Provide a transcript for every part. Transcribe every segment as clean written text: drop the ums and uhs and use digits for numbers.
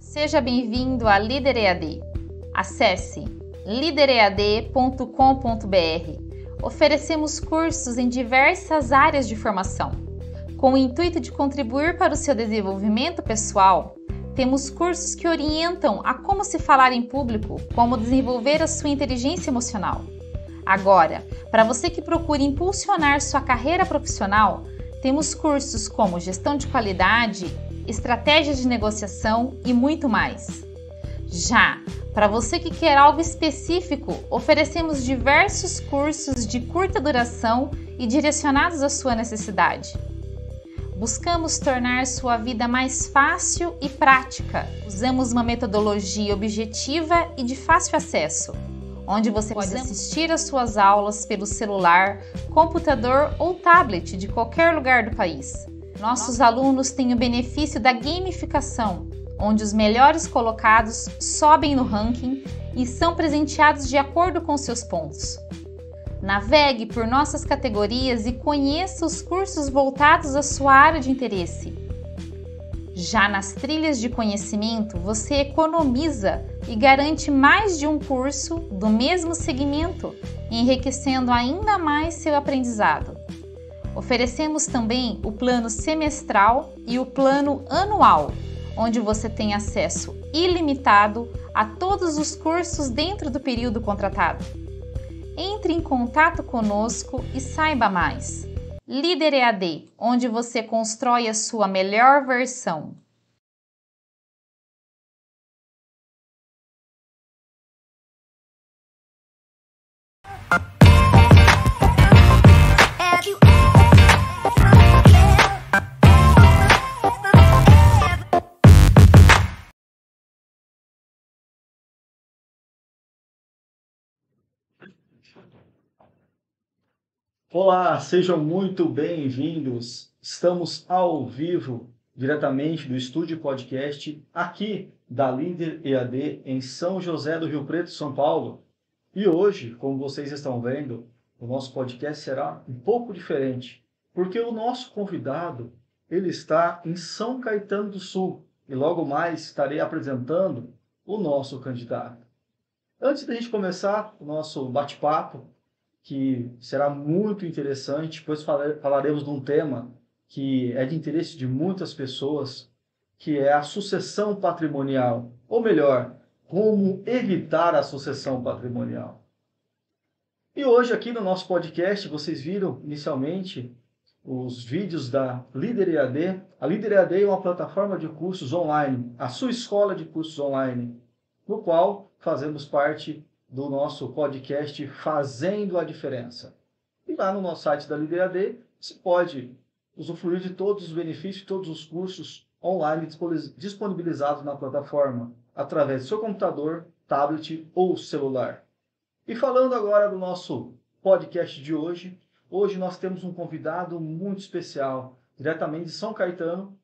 Seja bem-vindo à Líder EAD. Acesse lideread.com.br. Oferecemos cursos em diversas áreas de formação. Com o intuito de contribuir para o seu desenvolvimento pessoal, temos cursos que orientam a como se falar em público, como desenvolver a sua inteligência emocional. Agora, para você que procura impulsionar sua carreira profissional, temos cursos como gestão de qualidade, estratégias de negociação e muito mais. Já para você que quer algo específico, oferecemos diversos cursos de curta duração e direcionados à sua necessidade. Buscamos tornar sua vida mais fácil e prática. Usamos uma metodologia objetiva e de fácil acesso, onde você pode assistir às suas aulas pelo celular, computador ou tablet de qualquer lugar do país. Nossos alunos têm o benefício da gamificação, onde os melhores colocados sobem no ranking e são presenteados de acordo com seus pontos. Navegue por nossas categorias e conheça os cursos voltados à sua área de interesse. Já nas trilhas de conhecimento, você economiza e garante mais de um curso do mesmo segmento, enriquecendo ainda mais seu aprendizado. Oferecemos também o plano semestral e o plano anual, onde você tem acesso ilimitado a todos os cursos dentro do período contratado. Entre em contato conosco e saiba mais. Líder EAD, onde você constrói a sua melhor versão. Olá, sejam muito bem-vindos. Estamos ao vivo, diretamente do Estúdio Podcast, aqui da Líder EAD, em São José do Rio Preto, São Paulo. E hoje, como vocês estão vendo, o nosso podcast será um pouco diferente, porque o nosso convidado, ele está em São Caetano do Sul, e logo mais estarei apresentando o nosso candidato. Antes da gente começar o nosso bate-papo, que será muito interessante, pois falaremos de um tema que é de interesse de muitas pessoas, que é a sucessão patrimonial, ou melhor, como evitar a sucessão patrimonial. E hoje aqui no nosso podcast, vocês viram inicialmente os vídeos da Líder EAD. A Líder EAD é uma plataforma de cursos online, a sua escola de cursos online, no qual fazemos parte do nosso podcast Fazendo a Diferença. E lá no nosso site da Líder EAD, você pode usufruir de todos os benefícios, todos os cursos online disponibilizados na plataforma, através do seu computador, tablet ou celular. E falando agora do nosso podcast de hoje, hoje nós temos um convidado muito especial, diretamente de São Caetano,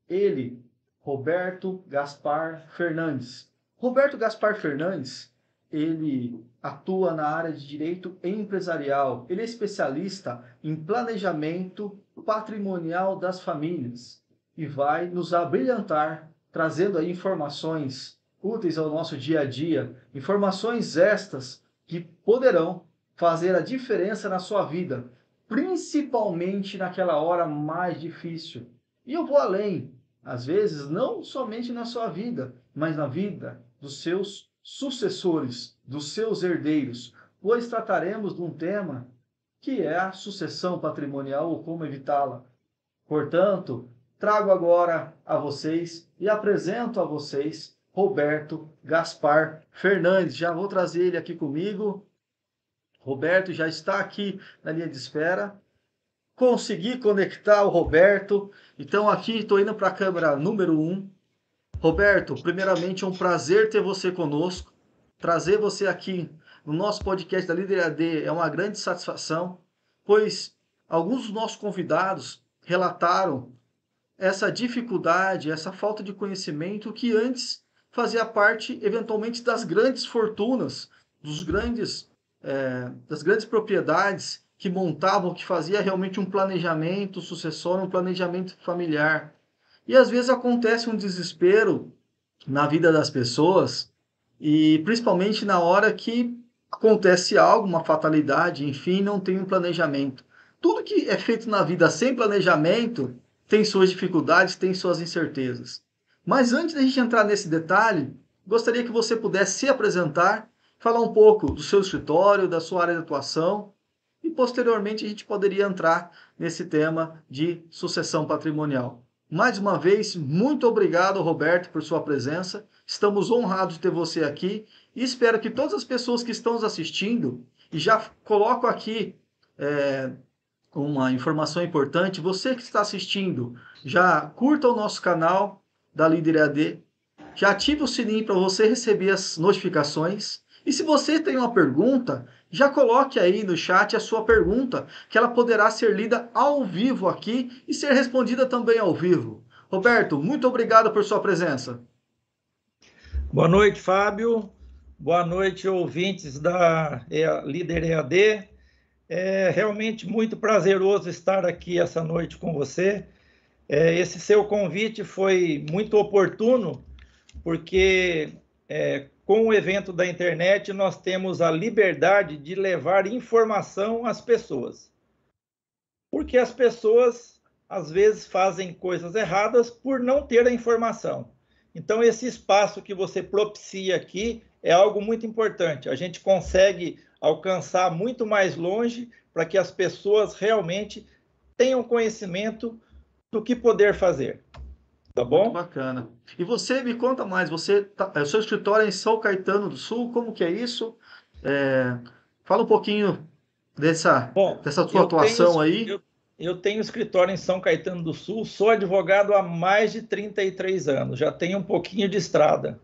ele, Roberto Gaspar Fernandes. Roberto Gaspar Fernandes, ele atua na área de direito empresarial. Ele é especialista em planejamento patrimonial das famílias e vai nos abrilhantar, trazendo aí informações úteis ao nosso dia a dia, informações estas que poderão fazer a diferença na sua vida, principalmente naquela hora mais difícil. E eu vou além, às vezes não somente na sua vida, mas na vida dos seus sucessores, dos seus herdeiros, pois trataremos de um tema que é a sucessão patrimonial ou como evitá-la. Portanto, trago agora a vocês e apresento a vocês Roberto Gaspar Fernandes. Já vou trazer ele aqui comigo. Roberto já está aqui na linha de espera. Consegui conectar o Roberto. Então aqui estou indo para a câmera número 1. Roberto, primeiramente é um prazer ter você conosco. Trazer você aqui no nosso podcast da Líder EAD é uma grande satisfação, pois alguns dos nossos convidados relataram essa dificuldade, essa falta de conhecimento que antes fazia parte, eventualmente, das grandes fortunas, das grandes propriedades que montavam, que fazia realmente um planejamento sucessório, um planejamento familiar. E às vezes acontece um desespero na vida das pessoas, e principalmente na hora que acontece algo, uma fatalidade, enfim, não tem um planejamento. Tudo que é feito na vida sem planejamento tem suas dificuldades, tem suas incertezas. Mas antes da gente entrar nesse detalhe, gostaria que você pudesse se apresentar, falar um pouco do seu escritório, da sua área de atuação, e posteriormente a gente poderia entrar nesse tema de sucessão patrimonial. Mais uma vez, muito obrigado, Roberto, por sua presença. Estamos honrados de ter você aqui e espero que todas as pessoas que estão nos assistindo, e já coloco aqui uma informação importante, você que está assistindo, já curta o nosso canal da Líder EAD, já ative o sininho para você receber as notificações. E se você tem uma pergunta, já coloque aí no chat a sua pergunta, que ela poderá ser lida ao vivo aqui e ser respondida também ao vivo. Roberto, muito obrigado por sua presença. Boa noite, Fábio. Boa noite, ouvintes da Líder EAD. É realmente muito prazeroso estar aqui essa noite com você. Esse seu convite foi muito oportuno, porque com o evento da internet nós temos a liberdade de levar informação às pessoas. Porque as pessoas, às vezes, fazem coisas erradas por não ter a informação. Então, esse espaço que você propicia aqui é algo muito importante. A gente consegue alcançar muito mais longe para que as pessoas realmente tenham conhecimento do que poder fazer. Tá bom? Muito bacana. E você, me conta mais, o seu escritório é em São Caetano do Sul, como que é isso? Fala um pouquinho dessa sua atuação aí. Eu tenho escritório em São Caetano do Sul, sou advogado há mais de 33 anos, já tenho um pouquinho de estrada.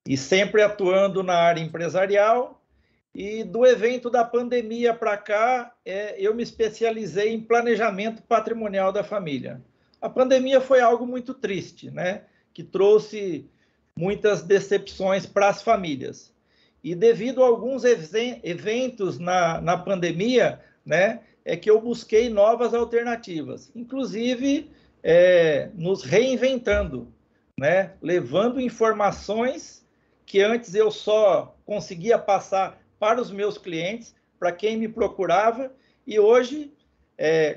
E sempre atuando na área empresarial. E do evento da pandemia para cá, eu me especializei em planejamento patrimonial da família. A pandemia foi algo muito triste, né? Que trouxe muitas decepções para as famílias. E devido a alguns eventos na pandemia, né, é que eu busquei novas alternativas, inclusive nos reinventando, né, levando informações que antes eu só conseguia passar para os meus clientes, para quem me procurava, e hoje,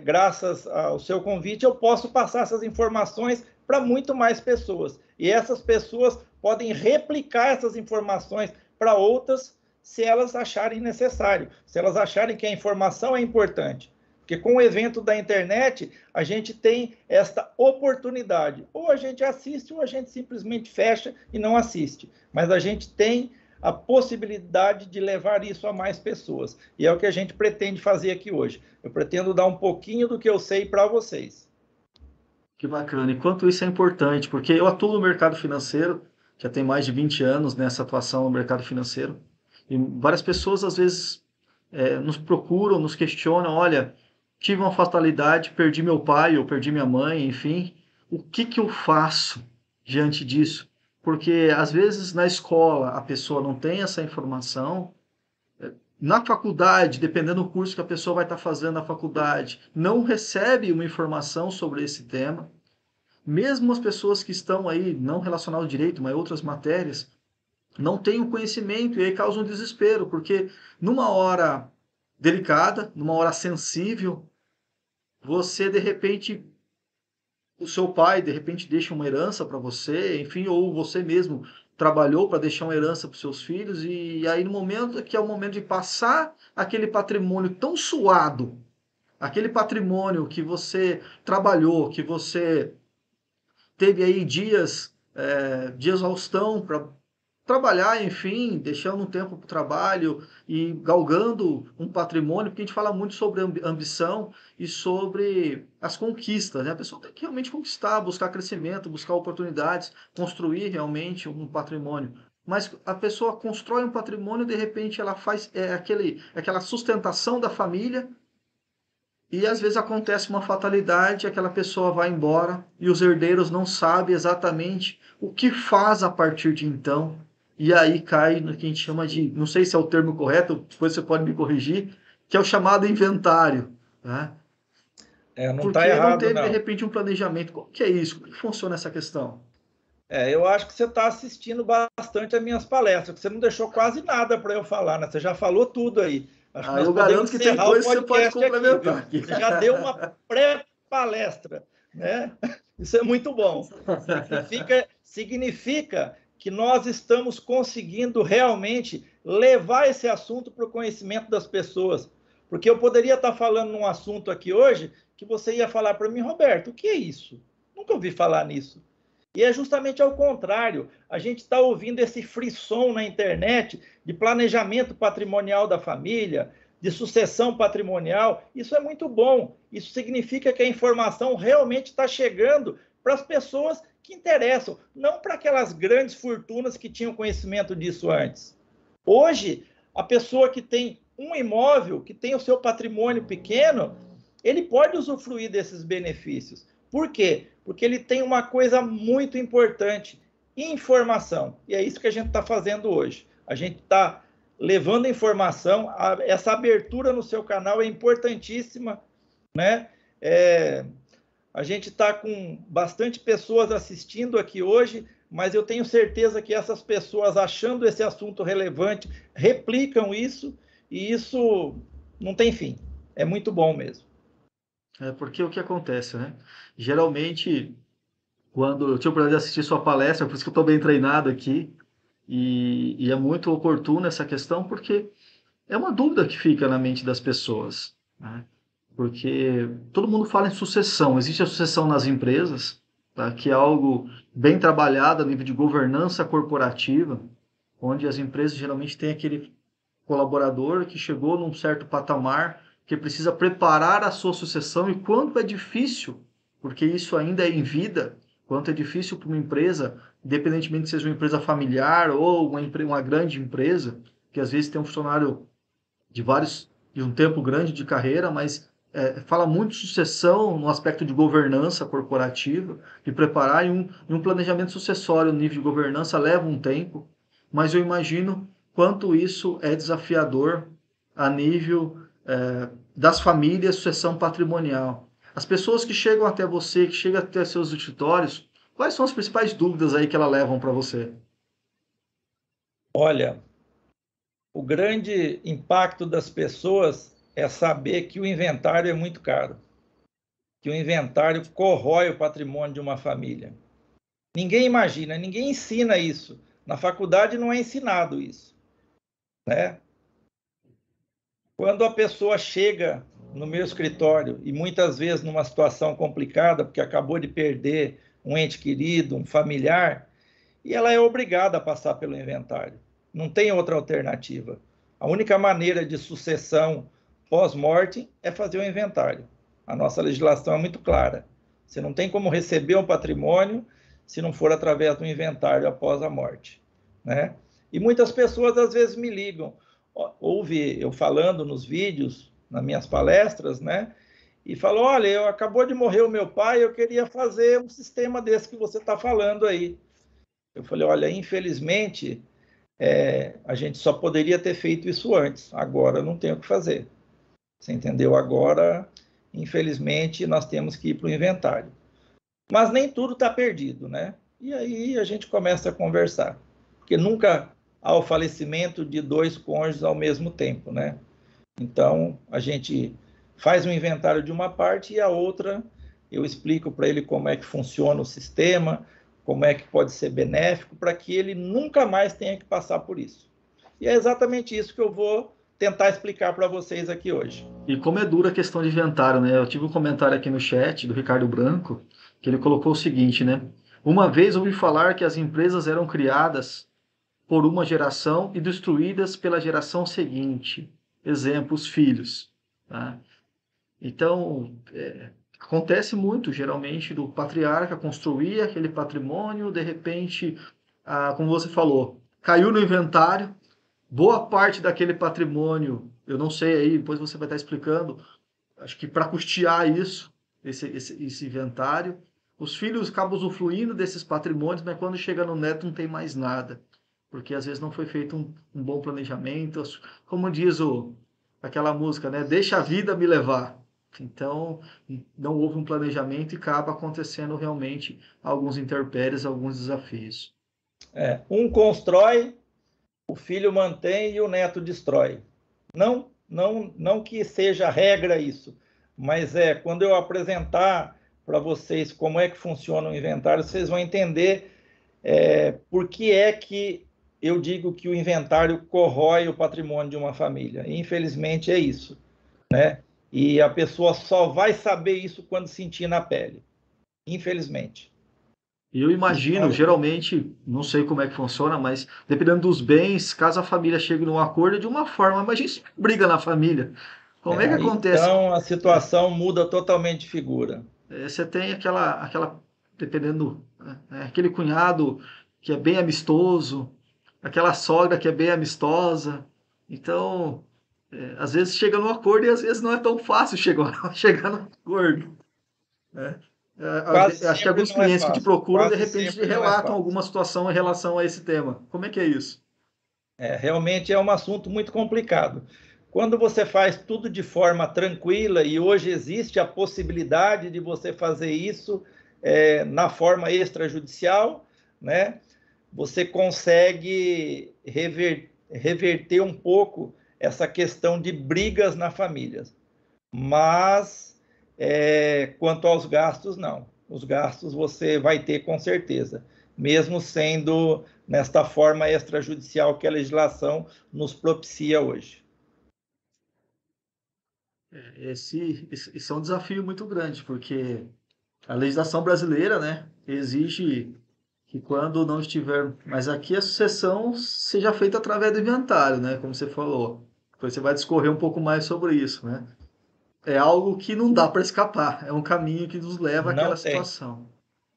graças ao seu convite, eu posso passar essas informações para muito mais pessoas. E essas pessoas podem replicar essas informações para outras, se elas acharem necessário, se elas acharem que a informação é importante. Porque com o evento da internet, a gente tem esta oportunidade. Ou a gente assiste, ou a gente simplesmente fecha e não assiste. Mas a gente tem a possibilidade de levar isso a mais pessoas. E é o que a gente pretende fazer aqui hoje. Eu pretendo dar um pouquinho do que eu sei para vocês. Que bacana. E quanto isso é importante, porque eu atuo no mercado financeiro, já tem mais de 20 anos nessa atuação no mercado financeiro, e várias pessoas, às vezes, nos procuram, nos questionam, olha, tive uma fatalidade, perdi meu pai, ou perdi minha mãe, enfim, o que eu faço diante disso? Porque, às vezes, na escola, a pessoa não tem essa informação, na faculdade, dependendo do curso que a pessoa vai estar fazendo na faculdade, não recebe uma informação sobre esse tema. Mesmo as pessoas que estão aí, não relacionadas ao direito, mas outras matérias, não têm o conhecimento e aí causa um desespero, porque numa hora delicada, numa hora sensível, você, de repente, o seu pai, de repente, deixa uma herança para você, enfim, ou você mesmo trabalhou para deixar uma herança para os seus filhos, e aí no momento que é o momento de passar aquele patrimônio tão suado, aquele patrimônio que você trabalhou, que você teve aí dias de exaustão para trabalhar, enfim, deixando um tempo para o trabalho e galgando um patrimônio, porque a gente fala muito sobre ambição e sobre as conquistas, né? A pessoa tem que realmente conquistar, buscar crescimento, buscar oportunidades, construir realmente um patrimônio. Mas a pessoa constrói um patrimônio, de repente ela faz aquela sustentação da família, e às vezes acontece uma fatalidade, aquela pessoa vai embora e os herdeiros não sabem exatamente o que faz a partir de então. E aí cai no que a gente chama de, não sei se é o termo correto, depois você pode me corrigir, que é o chamado inventário. Né? Não Porque está errado, não teve, não. de repente, um planejamento. Como que é isso? Como que funciona essa questão? Eu acho que você está assistindo bastante as minhas palestras, que você não deixou quase nada para eu falar, né? Você já falou tudo aí. Acho que nós eu podemos garanto que tem encerrar o coisas que você pode podcast aqui, complementar viu? aqui. Você já deu uma pré-palestra, né? Isso é muito bom. Significa que nós estamos conseguindo realmente levar esse assunto para o conhecimento das pessoas. Porque eu poderia estar falando num assunto aqui hoje que você ia falar para mim, Roberto, o que é isso? Nunca ouvi falar nisso. E é justamente ao contrário. A gente está ouvindo esse frisson na internet de planejamento patrimonial da família, de sucessão patrimonial. Isso é muito bom. Isso significa que a informação realmente está chegando para as pessoas que interessam, não para aquelas grandes fortunas que tinham conhecimento disso antes. Hoje, a pessoa que tem um imóvel, que tem o seu patrimônio pequeno, ele pode usufruir desses benefícios. Por quê? Porque ele tem uma coisa muito importante, informação. E é isso que a gente está fazendo hoje. A gente está levando informação, essa abertura no seu canal é importantíssima, né? A gente está com bastante pessoas assistindo aqui hoje, mas eu tenho certeza que essas pessoas, achando esse assunto relevante, replicam isso, e isso não tem fim. É muito bom mesmo. Porque o que acontece, né? Geralmente, quando eu tive o prazer de assistir sua palestra, por isso que eu estou bem treinado aqui, e é muito oportuna essa questão, porque é uma dúvida que fica na mente das pessoas, né? Porque todo mundo fala em sucessão, existe a sucessão nas empresas, tá? Que é algo bem trabalhado a nível de governança corporativa, onde as empresas geralmente têm aquele colaborador que chegou num certo patamar, que precisa preparar a sua sucessão, e quanto é difícil, porque isso ainda é em vida, quanto é difícil para uma empresa, independentemente de seja uma empresa familiar ou uma grande empresa, que às vezes tem um funcionário de um tempo grande de carreira, mas fala muito de sucessão no aspecto de governança corporativa, de preparar, e um planejamento sucessório no nível de governança leva um tempo, mas eu imagino quanto isso é desafiador a nível das famílias, sucessão patrimonial. As pessoas que chegam até você, que chegam até seus escritórios, quais são as principais dúvidas aí que elas levam para você? Olha, o grande impacto das pessoas é saber que o inventário é muito caro, que o inventário corrói o patrimônio de uma família. Ninguém imagina, ninguém ensina isso. Na faculdade não é ensinado isso, né? Quando a pessoa chega no meu escritório, e muitas vezes numa situação complicada, porque acabou de perder um ente querido, um familiar, e ela é obrigada a passar pelo inventário. Não tem outra alternativa. A única maneira de sucessão pós-morte é fazer o inventário. A nossa legislação é muito clara. Você não tem como receber um patrimônio se não for através do inventário após a morte, né? E muitas pessoas às vezes me ligam, ouve eu falando nos vídeos, nas minhas palestras, né? E falou, olha, acabou de morrer o meu pai, eu queria fazer um sistema desse que você está falando aí. Eu falei, olha, infelizmente, a gente só poderia ter feito isso antes. Agora não tem o que fazer. Você entendeu? Agora, infelizmente, nós temos que ir para o inventário. Mas nem tudo está perdido, né? E aí a gente começa a conversar. Porque nunca há o falecimento de dois cônjuges ao mesmo tempo, né? Então, a gente faz um inventário de uma parte e a outra eu explico para ele como é que funciona o sistema, como é que pode ser benéfico, para que ele nunca mais tenha que passar por isso. E é exatamente isso que eu vou tentar explicar para vocês aqui hoje. E como é dura a questão de inventário, né? Eu tive um comentário aqui no chat do Ricardo Branco, que ele colocou o seguinte, né? Uma vez ouvi falar que as empresas eram criadas por uma geração e destruídas pela geração seguinte. Exemplo, os filhos. Tá? Então, acontece muito, geralmente, do patriarca construir aquele patrimônio, de repente, como você falou, caiu no inventário, boa parte daquele patrimônio, eu não sei aí, depois você vai estar explicando, acho que para custear isso, esse inventário, os filhos acabam usufruindo desses patrimônios, mas quando chega no neto não tem mais nada, porque às vezes não foi feito um bom planejamento, como diz aquela música, né? Deixa a vida me levar. Então, não houve um planejamento e acaba acontecendo realmente alguns intempéries, alguns desafios. Um constrói, o filho mantém e o neto destrói. Não que seja regra isso, mas quando eu apresentar para vocês como é que funciona o inventário, vocês vão entender por que é que eu digo que o inventário corrói o patrimônio de uma família. E, infelizmente é isso, né? E a pessoa só vai saber isso quando sentir na pele, infelizmente. Eu imagino, geralmente, não sei como é que funciona, mas dependendo dos bens, caso a família chegue num acordo de uma forma, mas a gente briga na família. Como é que acontece? Então a situação muda totalmente de figura. Você tem dependendo, aquele cunhado que é bem amistoso, aquela sogra que é bem amistosa. Então, às vezes chega num acordo e às vezes não é tão fácil chegar num acordo. Né? Acho que alguns clientes que te procuram, de repente, relatam alguma situação em relação a esse tema. Como é que é isso? Realmente é um assunto muito complicado. Quando você faz tudo de forma tranquila, e hoje existe a possibilidade de você fazer isso na forma extrajudicial, né? Você consegue reverter um pouco essa questão de brigas na família. Mas, quanto aos gastos, não. Os gastos você vai ter com certeza, mesmo sendo nesta forma extrajudicial que a legislação nos propicia hoje. Esse é um desafio muito grande, porque a legislação brasileira, né, exige que quando não estiver mais aqui, a sucessão seja feita através do inventário, né, como você falou. Depois você vai discorrer um pouco mais sobre isso, né? É algo que não dá para escapar, é um caminho que nos leva àquela situação.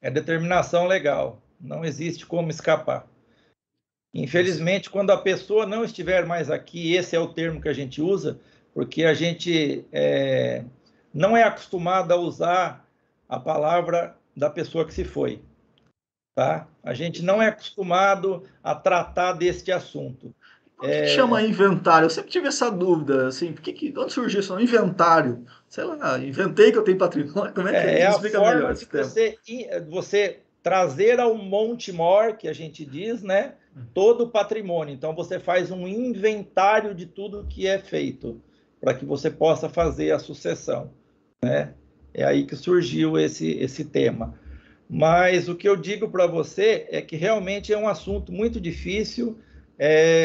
É determinação legal, não existe como escapar. Infelizmente, quando a pessoa não estiver mais aqui, esse é o termo que a gente usa, porque a gente não é acostumado a usar a palavra da pessoa que se foi. Tá? A gente não é acostumado a tratar deste assunto. Por que chama inventário? Eu sempre tive essa dúvida, assim, onde surgiu isso? Inventário? Sei lá, inventei que eu tenho patrimônio, como é que é? É a forma de você trazer ao monte mor, que a gente diz, né, todo o patrimônio. Então, você faz um inventário de tudo que é feito, para que você possa fazer a sucessão, né? É aí que surgiu esse tema. Mas o que eu digo para você é que realmente é um assunto muito difícil.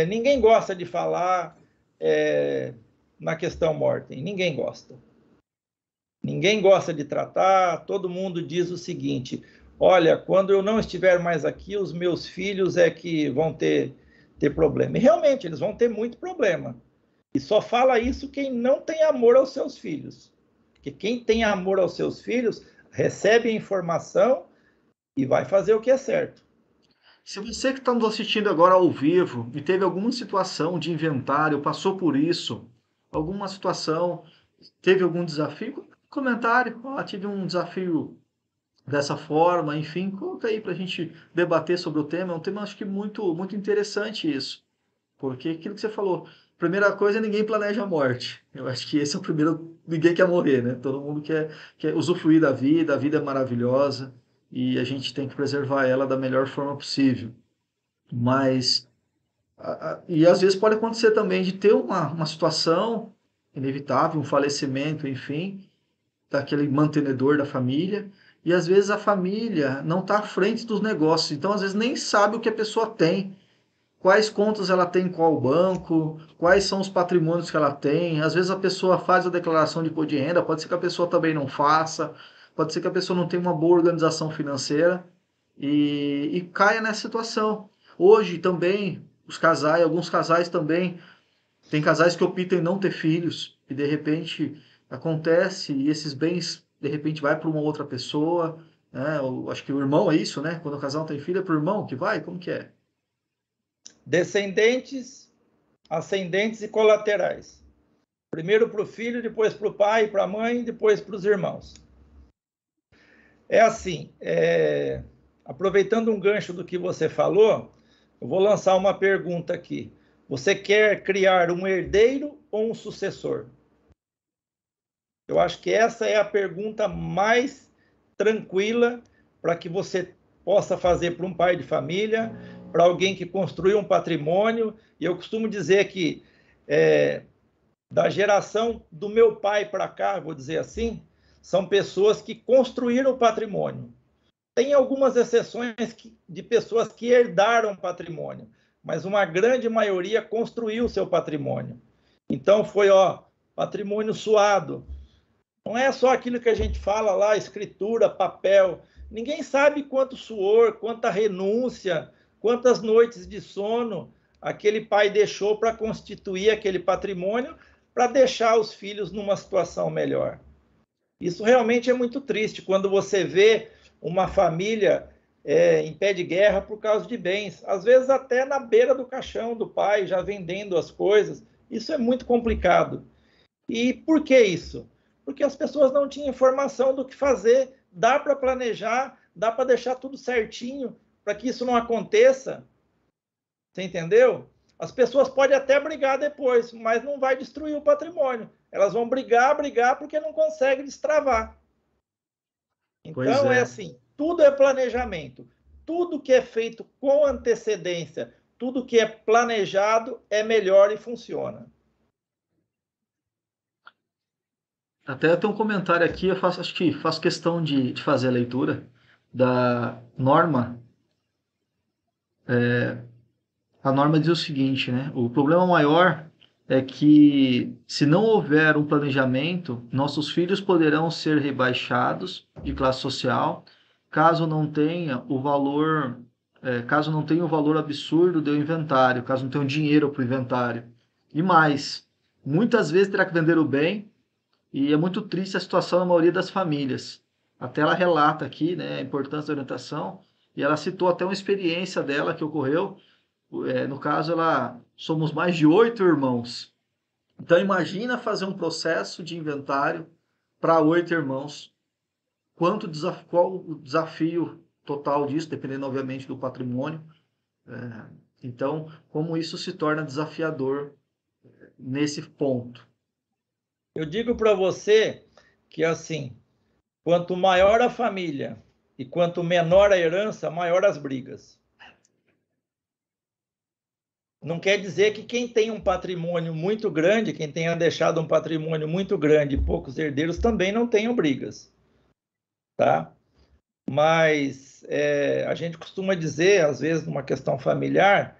Ninguém gosta de falar na questão mortem, ninguém gosta. Ninguém gosta de tratar, todo mundo diz o seguinte: olha, quando eu não estiver mais aqui, os meus filhos é que vão ter problema. E realmente, eles vão ter muito problema. E só fala isso quem não tem amor aos seus filhos. Porque quem tem amor aos seus filhos recebe a informação e vai fazer o que é certo. Se você que está nos assistindo agora ao vivo e teve alguma situação de inventário, passou por isso, alguma situação, teve algum desafio, comentário, tive um desafio dessa forma, enfim, coloca aí para a gente debater sobre o tema. É um tema, acho que muito, muito interessante isso, porque aquilo que você falou, primeira coisa é ninguém planeja a morte. Eu acho que esse é o primeiro, ninguém quer morrer, né? Todo mundo quer usufruir da vida, a vida é maravilhosa e a gente tem que preservar ela da melhor forma possível. Mas, e às vezes pode acontecer também de ter uma situação inevitável, um falecimento, enfim, daquele mantenedor da família, e às vezes a família não está à frente dos negócios, então às vezes nem sabe o que a pessoa tem, quais contas ela tem em qual banco, quais são os patrimônios que ela tem. Às vezes a pessoa faz a declaração de imposto de renda, pode ser que a pessoa também não faça, pode ser que a pessoa não tenha uma boa organização financeira e caia nessa situação. Hoje também, alguns casais também, tem casais que optam em não ter filhos, e de repente acontece, e esses bens, de repente, vai para uma outra pessoa, né? Acho que o irmão é isso, né? Quando o casal tem filho, é para o irmão que vai? Como que é? Descendentes, ascendentes e colaterais. Primeiro para o filho, depois para o pai, para a mãe, depois para os irmãos. É assim, aproveitando um gancho do que você falou, eu vou lançar uma pergunta aqui. Você quer criar um herdeiro ou um sucessor? Eu acho que essa é a pergunta mais tranquila para que você possa fazer para um pai de família, para alguém que construiu um patrimônio. E eu costumo dizer que da geração do meu pai para cá, vou dizer assim, são pessoas que construíram o patrimônio. Tem algumas exceções de pessoas que herdaram patrimônio, mas uma grande maioria construiu seu patrimônio. Então foi, patrimônio suado. Não é só aquilo que a gente fala lá, escritura, papel. Ninguém sabe quanto suor, quanta renúncia, quantas noites de sono aquele pai deixou para constituir aquele patrimônio, para deixar os filhos numa situação melhor. Isso realmente é muito triste, quando você vê uma família em pé de guerra por causa de bens, às vezes até na beira do caixão do pai, já vendendo as coisas. Isso é muito complicado. E por que isso? Porque as pessoas não tinham informação do que fazer. Dá para planejar, dá para deixar tudo certinho para que isso não aconteça. Você entendeu? As pessoas podem até brigar depois, mas não vai destruir o patrimônio. Elas vão brigar porque não conseguem destravar. Então, é assim, tudo é planejamento. Tudo que é feito com antecedência, tudo que é planejado é melhor e funciona. Até tem um comentário aqui, acho que faço questão de fazer a leitura da norma. A norma diz o seguinte, né? O problema maior é que, se não houver um planejamento, nossos filhos poderão ser rebaixados de classe social, caso não tenha o valor absurdo do inventário, caso não tenha o dinheiro para o inventário. E mais, muitas vezes terá que vender o bem, e é muito triste a situação na maioria das famílias. Até ela relata aqui, né, a importância da orientação, e ela citou até uma experiência dela que ocorreu. No caso, somos mais de 8 irmãos. Então, imagina fazer um processo de inventário para 8 irmãos. Qual o desafio total disso, dependendo, obviamente, do patrimônio. Então, como isso se torna desafiador nesse ponto. Eu digo para você que, assim, quanto maior a família e quanto menor a herança, maior as brigas. Não quer dizer que quem tem um patrimônio muito grande, quem tenha deixado um patrimônio muito grande e poucos herdeiros, também não tenham brigas, tá? Mas a gente costuma dizer, às vezes, numa questão familiar,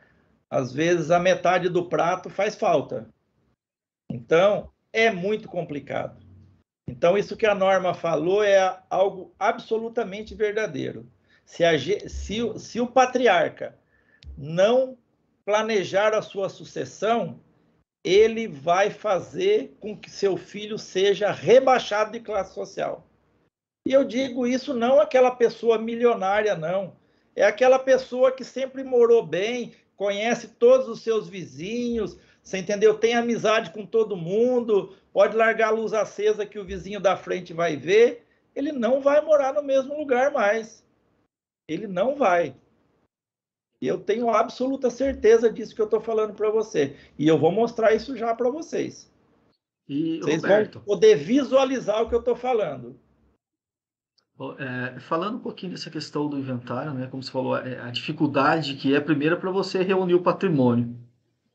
às vezes a metade do prato faz falta. Então, é muito complicado. Então, isso que a norma falou é algo absolutamente verdadeiro. Se o patriarca não planejar a sua sucessão, ele vai fazer com que seu filho seja rebaixado de classe social. E eu digo isso não aquela pessoa milionária, não. É aquela pessoa que sempre morou bem, conhece todos os seus vizinhos, você entendeu? Tem amizade com todo mundo, pode largar a luz acesa que o vizinho da frente vai ver. Ele não vai morar no mesmo lugar mais. Ele não vai. E eu tenho absoluta certeza disso que eu estou falando para você. E eu vou mostrar isso já para vocês. Vocês Roberto, vão poder visualizar o que eu estou falando. Falando um pouquinho dessa questão do inventário, né, como você falou, a dificuldade que é, primeiro, para você reunir o patrimônio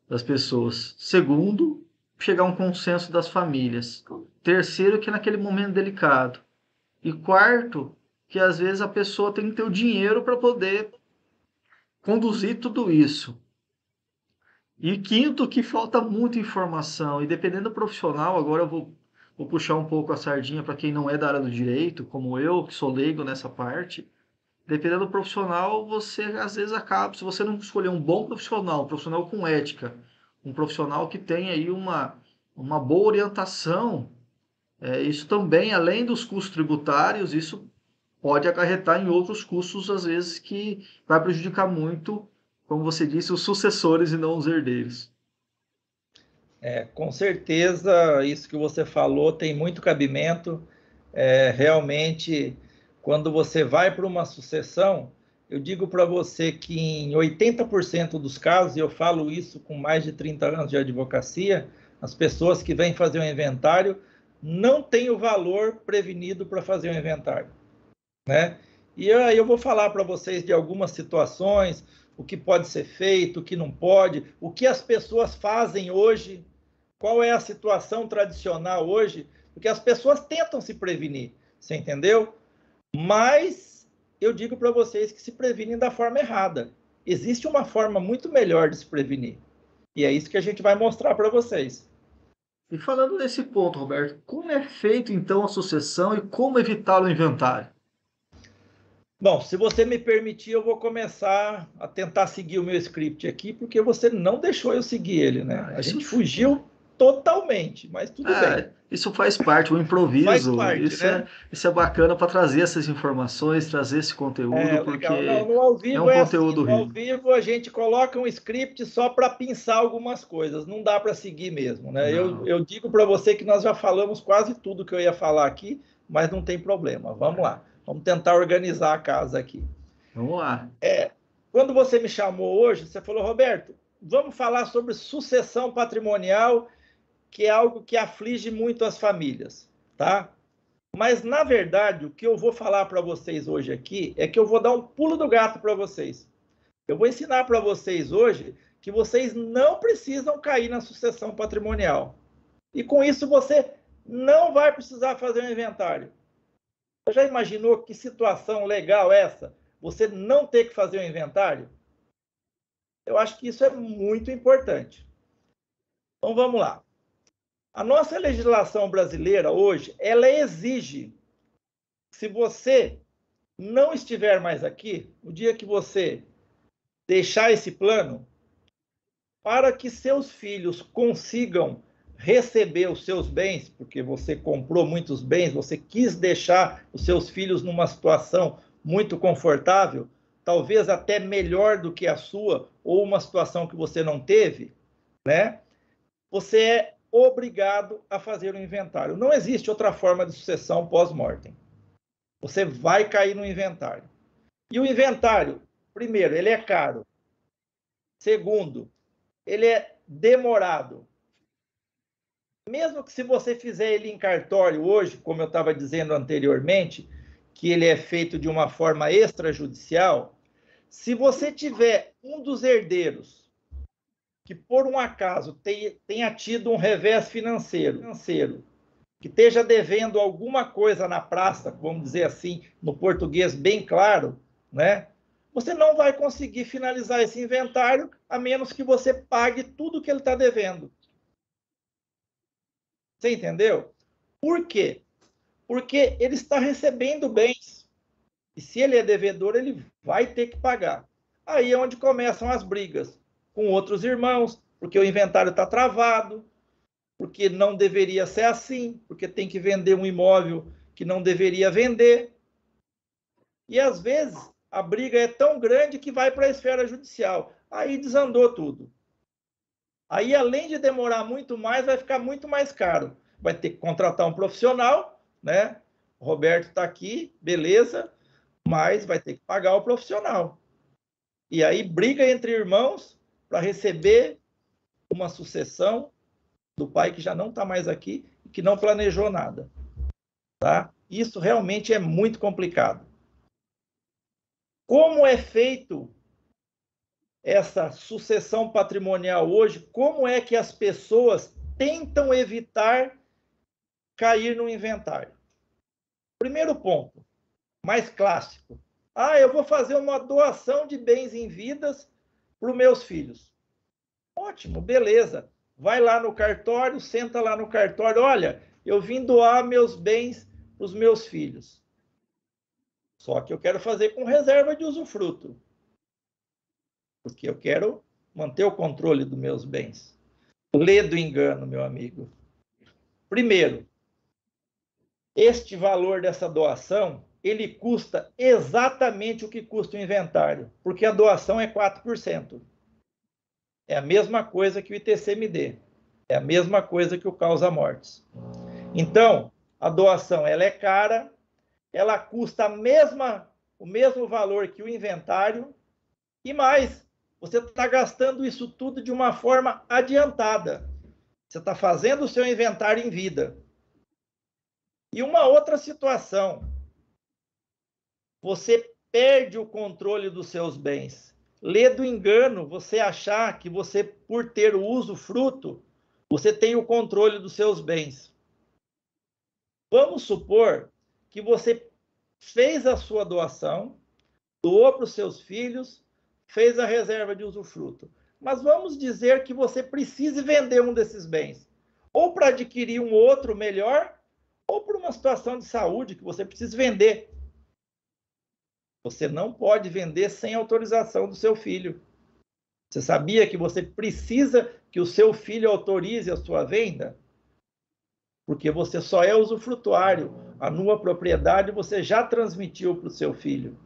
das pessoas. Segundo, chegar a um consenso das famílias. Terceiro, que é naquele momento delicado. E quarto, que às vezes a pessoa tem que ter o dinheiro para poder conduzir tudo isso. E quinto, que falta muita informação. E dependendo do profissional, agora eu vou puxar um pouco a sardinha para quem não é da área do direito, como eu, que sou leigo nessa parte. Dependendo do profissional, você às vezes acaba, se você não escolher um bom profissional, um profissional com ética, um profissional que tem aí uma boa orientação, isso também, além dos custos tributários, isso pode acarretar em outros custos, às vezes, que vai prejudicar muito, como você disse, os sucessores e não os herdeiros. Com certeza, isso que você falou tem muito cabimento. Realmente, quando você vai para uma sucessão, eu digo para você que em 80% dos casos, e eu falo isso com mais de 30 anos de advocacia, as pessoas que vêm fazer um inventário não tem o valor prevenido para fazer o inventário, né? E aí eu vou falar para vocês de algumas situações, o que pode ser feito, o que não pode, o que as pessoas fazem hoje, qual é a situação tradicional hoje, porque as pessoas tentam se prevenir, você entendeu? Mas eu digo para vocês que se previnem da forma errada. Existe uma forma muito melhor de se prevenir. E é isso que a gente vai mostrar para vocês. E falando nesse ponto, Roberto, como é feito então a sucessão e como evitar o inventário? Bom, se você me permitir, eu vou começar a tentar seguir o meu script aqui, porque você não deixou eu seguir ele, né? A gente fugiu totalmente, mas tudo bem. Isso faz parte, o improviso. Faz parte, né? Isso é bacana para trazer essas informações, trazer esse conteúdo, porque não, no ao vivo é um conteúdo assim, no ao vivo a gente coloca um script só para pensar algumas coisas, não dá para seguir mesmo, né? Eu digo para você que nós já falamos quase tudo que eu ia falar aqui, mas não tem problema, vamos lá. Vamos tentar organizar a casa aqui. Vamos lá. Quando você me chamou hoje, você falou, Roberto, vamos falar sobre sucessão patrimonial, que é algo que aflige muito as famílias, tá? Mas, na verdade, o que eu vou falar para vocês hoje aqui é que eu vou dar um pulo do gato para vocês. Eu vou ensinar para vocês hoje que vocês não precisam cair na sucessão patrimonial. E com isso você não vai precisar fazer um inventário. Você já imaginou que situação legal essa? Você não ter que fazer um inventário? Eu acho que isso é muito importante. Então, vamos lá. A nossa legislação brasileira hoje, ela exige, se você não estiver mais aqui, no dia que você deixar esse plano, para que seus filhos consigam receber os seus bens, porque você comprou muitos bens, você quis deixar os seus filhos numa situação muito confortável, talvez até melhor do que a sua, ou uma situação que você não teve, né? Você é obrigado a fazer um inventário. Não existe outra forma de sucessão pós-mortem. Você vai cair no inventário. E o inventário, primeiro, ele é caro. Segundo, ele é demorado. Mesmo que se você fizer ele em cartório hoje, como eu estava dizendo anteriormente, que ele é feito de uma forma extrajudicial, se você tiver um dos herdeiros que por um acaso tenha tido um revés financeiro, que esteja devendo alguma coisa na praça, vamos dizer assim, no português bem claro, né? Você não vai conseguir finalizar esse inventário a menos que você pague tudo que ele está devendo. Você entendeu? Por quê? Porque ele está recebendo bens. E se ele é devedor, ele vai ter que pagar. Aí é onde começam as brigas com outros irmãos, porque o inventário está travado, porque não deveria ser assim, porque tem que vender um imóvel que não deveria vender. E, às vezes, a briga é tão grande que vai para a esfera judicial. Aí desandou tudo. Aí, além de demorar muito mais, vai ficar muito mais caro. Vai ter que contratar um profissional, né? O Roberto está aqui, beleza, mas vai ter que pagar o profissional. E aí, briga entre irmãos para receber uma sucessão do pai que já não está mais aqui e que não planejou nada. Tá? Isso realmente é muito complicado. Como é feito essa sucessão patrimonial hoje? Como é que as pessoas tentam evitar cair no inventário? Primeiro ponto, mais clássico. Eu vou fazer uma doação de bens em vidas para os meus filhos. Ótimo, beleza. Vai lá no cartório, senta lá no cartório. Olha, eu vim doar meus bens para os meus filhos. Só que eu quero fazer com reserva de usufruto. Porque eu quero manter o controle dos meus bens. Lê do engano, meu amigo. Primeiro, este valor dessa doação, ele custa exatamente o que custa o inventário, porque a doação é 4%. É a mesma coisa que o ITCMD. É a mesma coisa que o causa-mortes. Então, a doação ela é cara, ela custa o mesmo valor que o inventário, e mais, você está gastando isso tudo de uma forma adiantada. Você está fazendo o seu inventário em vida. E uma outra situação, você perde o controle dos seus bens. Lê do engano você achar que você, por ter o usufruto, você tem o controle dos seus bens. Vamos supor que você fez a sua doação, doou para os seus filhos, fez a reserva de usufruto. Mas vamos dizer que você precise vender um desses bens, ou para adquirir um outro melhor, ou por uma situação de saúde que você precisa vender. Você não pode vender sem autorização do seu filho. Você sabia que você precisa que o seu filho autorize a sua venda? Porque você só é usufrutuário. A nua propriedade você já transmitiu para o seu filho.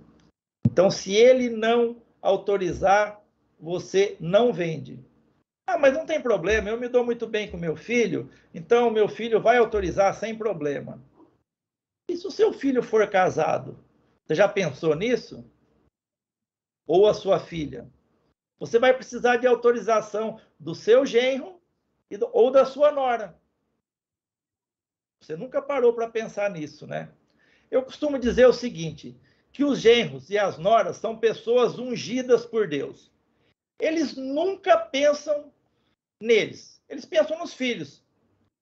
Então, se ele não autorizar, você não vende. Ah, mas não tem problema, eu me dou muito bem com meu filho, então meu filho vai autorizar sem problema. E se o seu filho for casado? Você já pensou nisso? Ou a sua filha? Você vai precisar de autorização do seu genro ou da sua nora. Você nunca parou para pensar nisso, né? Eu costumo dizer o seguinte, que os genros e as noras são pessoas ungidas por Deus. Eles nunca pensam neles, eles pensam nos filhos.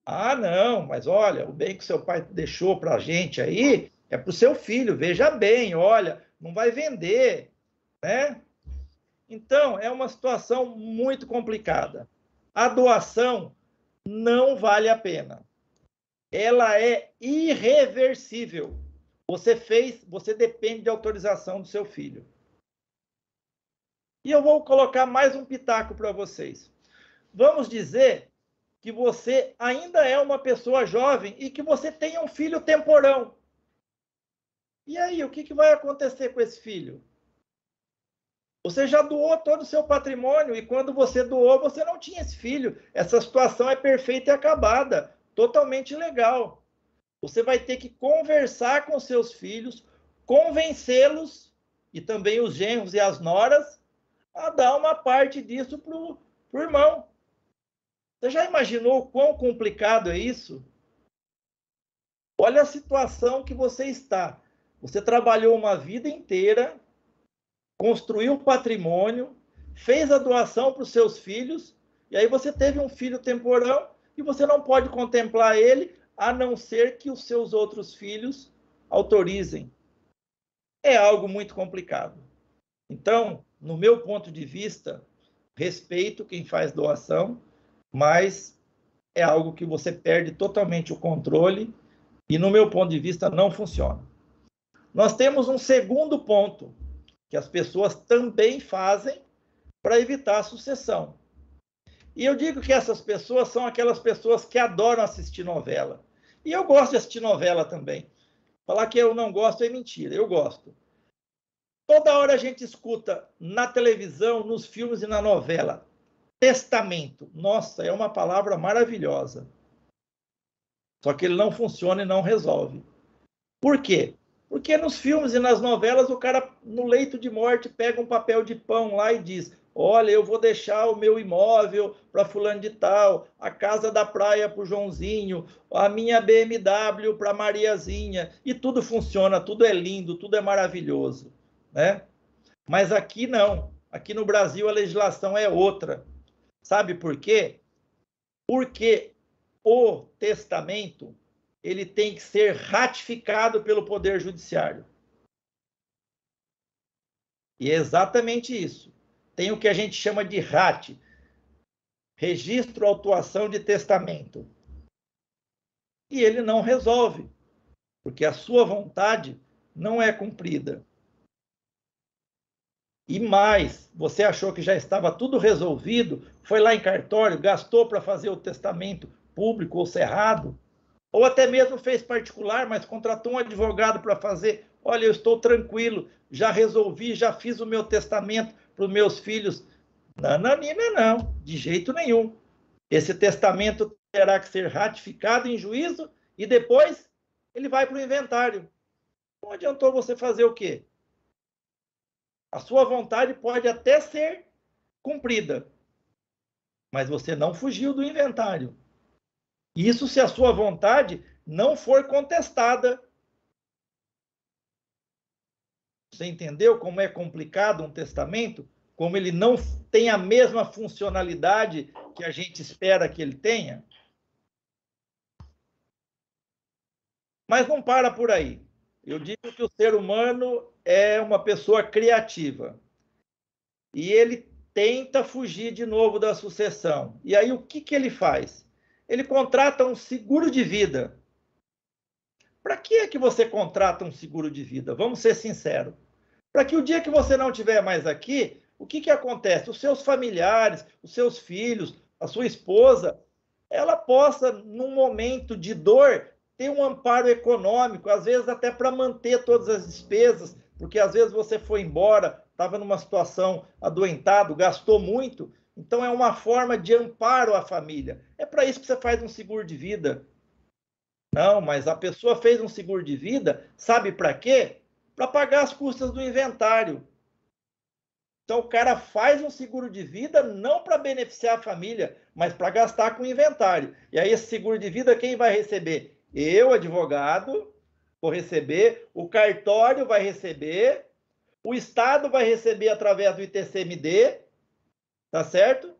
Ah, não, mas olha, o bem que seu pai deixou para a gente aí é para o seu filho, veja bem, olha, não vai vender, né? Então, é uma situação muito complicada. A doação não vale a pena. Ela é irreversível. Você fez, você depende de autorização do seu filho. E eu vou colocar mais um pitaco para vocês. Vamos dizer que você ainda é uma pessoa jovem e que você tem um filho temporão. E aí, o que vai acontecer com esse filho? Você já doou todo o seu patrimônio e quando você doou, você não tinha esse filho. Essa situação é perfeita e acabada, totalmente legal. Você vai ter que conversar com seus filhos, convencê-los, e também os genros e as noras, a dar uma parte disso para o irmão. Você já imaginou o quão complicado é isso? Olha a situação que você está. Você trabalhou uma vida inteira, construiu patrimônio, fez a doação para os seus filhos, e aí você teve um filho temporão e você não pode contemplar ele, a não ser que os seus outros filhos autorizem. É algo muito complicado. Então, no meu ponto de vista, respeito quem faz doação, mas é algo que você perde totalmente o controle e, no meu ponto de vista, não funciona. Nós temos um segundo ponto que as pessoas também fazem para evitar a sucessão. E eu digo que essas pessoas são aquelas pessoas que adoram assistir novela. E eu gosto de assistir novela também. Falar que eu não gosto é mentira, eu gosto. Toda hora a gente escuta na televisão, nos filmes e na novela, testamento. Nossa, é uma palavra maravilhosa. Só que ele não funciona e não resolve. Por quê? Porque nos filmes e nas novelas, o cara, no leito de morte, pega um papel de pão lá e diz: olha, eu vou deixar o meu imóvel para fulano de tal, a casa da praia para o Joãozinho, a minha BMW para a Mariazinha, e tudo funciona, tudo é lindo, tudo é maravilhoso, né? Mas aqui não. Aqui no Brasil a legislação é outra. Sabe por quê? Porque o testamento ele tem que ser ratificado pelo Poder Judiciário. E é exatamente isso. Tem o que a gente chama de RAT, Registro Autuação de Testamento. E ele não resolve, porque a sua vontade não é cumprida. E mais, você achou que já estava tudo resolvido, foi lá em cartório, gastou para fazer o testamento público ou cerrado, ou até mesmo fez particular, mas contratou um advogado para fazer. Olha, eu estou tranquilo, já resolvi, já fiz o meu testamento para os meus filhos. Nananina, não, de jeito nenhum. Esse testamento terá que ser ratificado em juízo e depois ele vai para o inventário. Não adiantou você fazer o quê? A sua vontade pode até ser cumprida, mas você não fugiu do inventário. Isso se a sua vontade não for contestada. Você entendeu como é complicado um testamento? Como ele não tem a mesma funcionalidade que a gente espera que ele tenha? Mas não para por aí. Eu digo que o ser humano é uma pessoa criativa. E ele tenta fugir de novo da sucessão. E aí o que ele faz? Ele contrata um seguro de vida. Para que é que você contrata um seguro de vida? Vamos ser sinceros. Para que o dia que você não estiver mais aqui, o que acontece? Os seus familiares, os seus filhos, a sua esposa, ela possa, num momento de dor, ter um amparo econômico, às vezes até para manter todas as despesas, porque às vezes você foi embora, estava numa situação adoentado, gastou muito, então é uma forma de amparo à família. É para isso que você faz um seguro de vida. Não, mas a pessoa fez um seguro de vida, sabe para quê? Para pagar as custas do inventário. Então o cara faz um seguro de vida não para beneficiar a família, mas para gastar com o inventário. E aí esse seguro de vida quem vai receber? Eu, advogado, vou receber, o cartório vai receber, o Estado vai receber através do ITCMD, tá certo?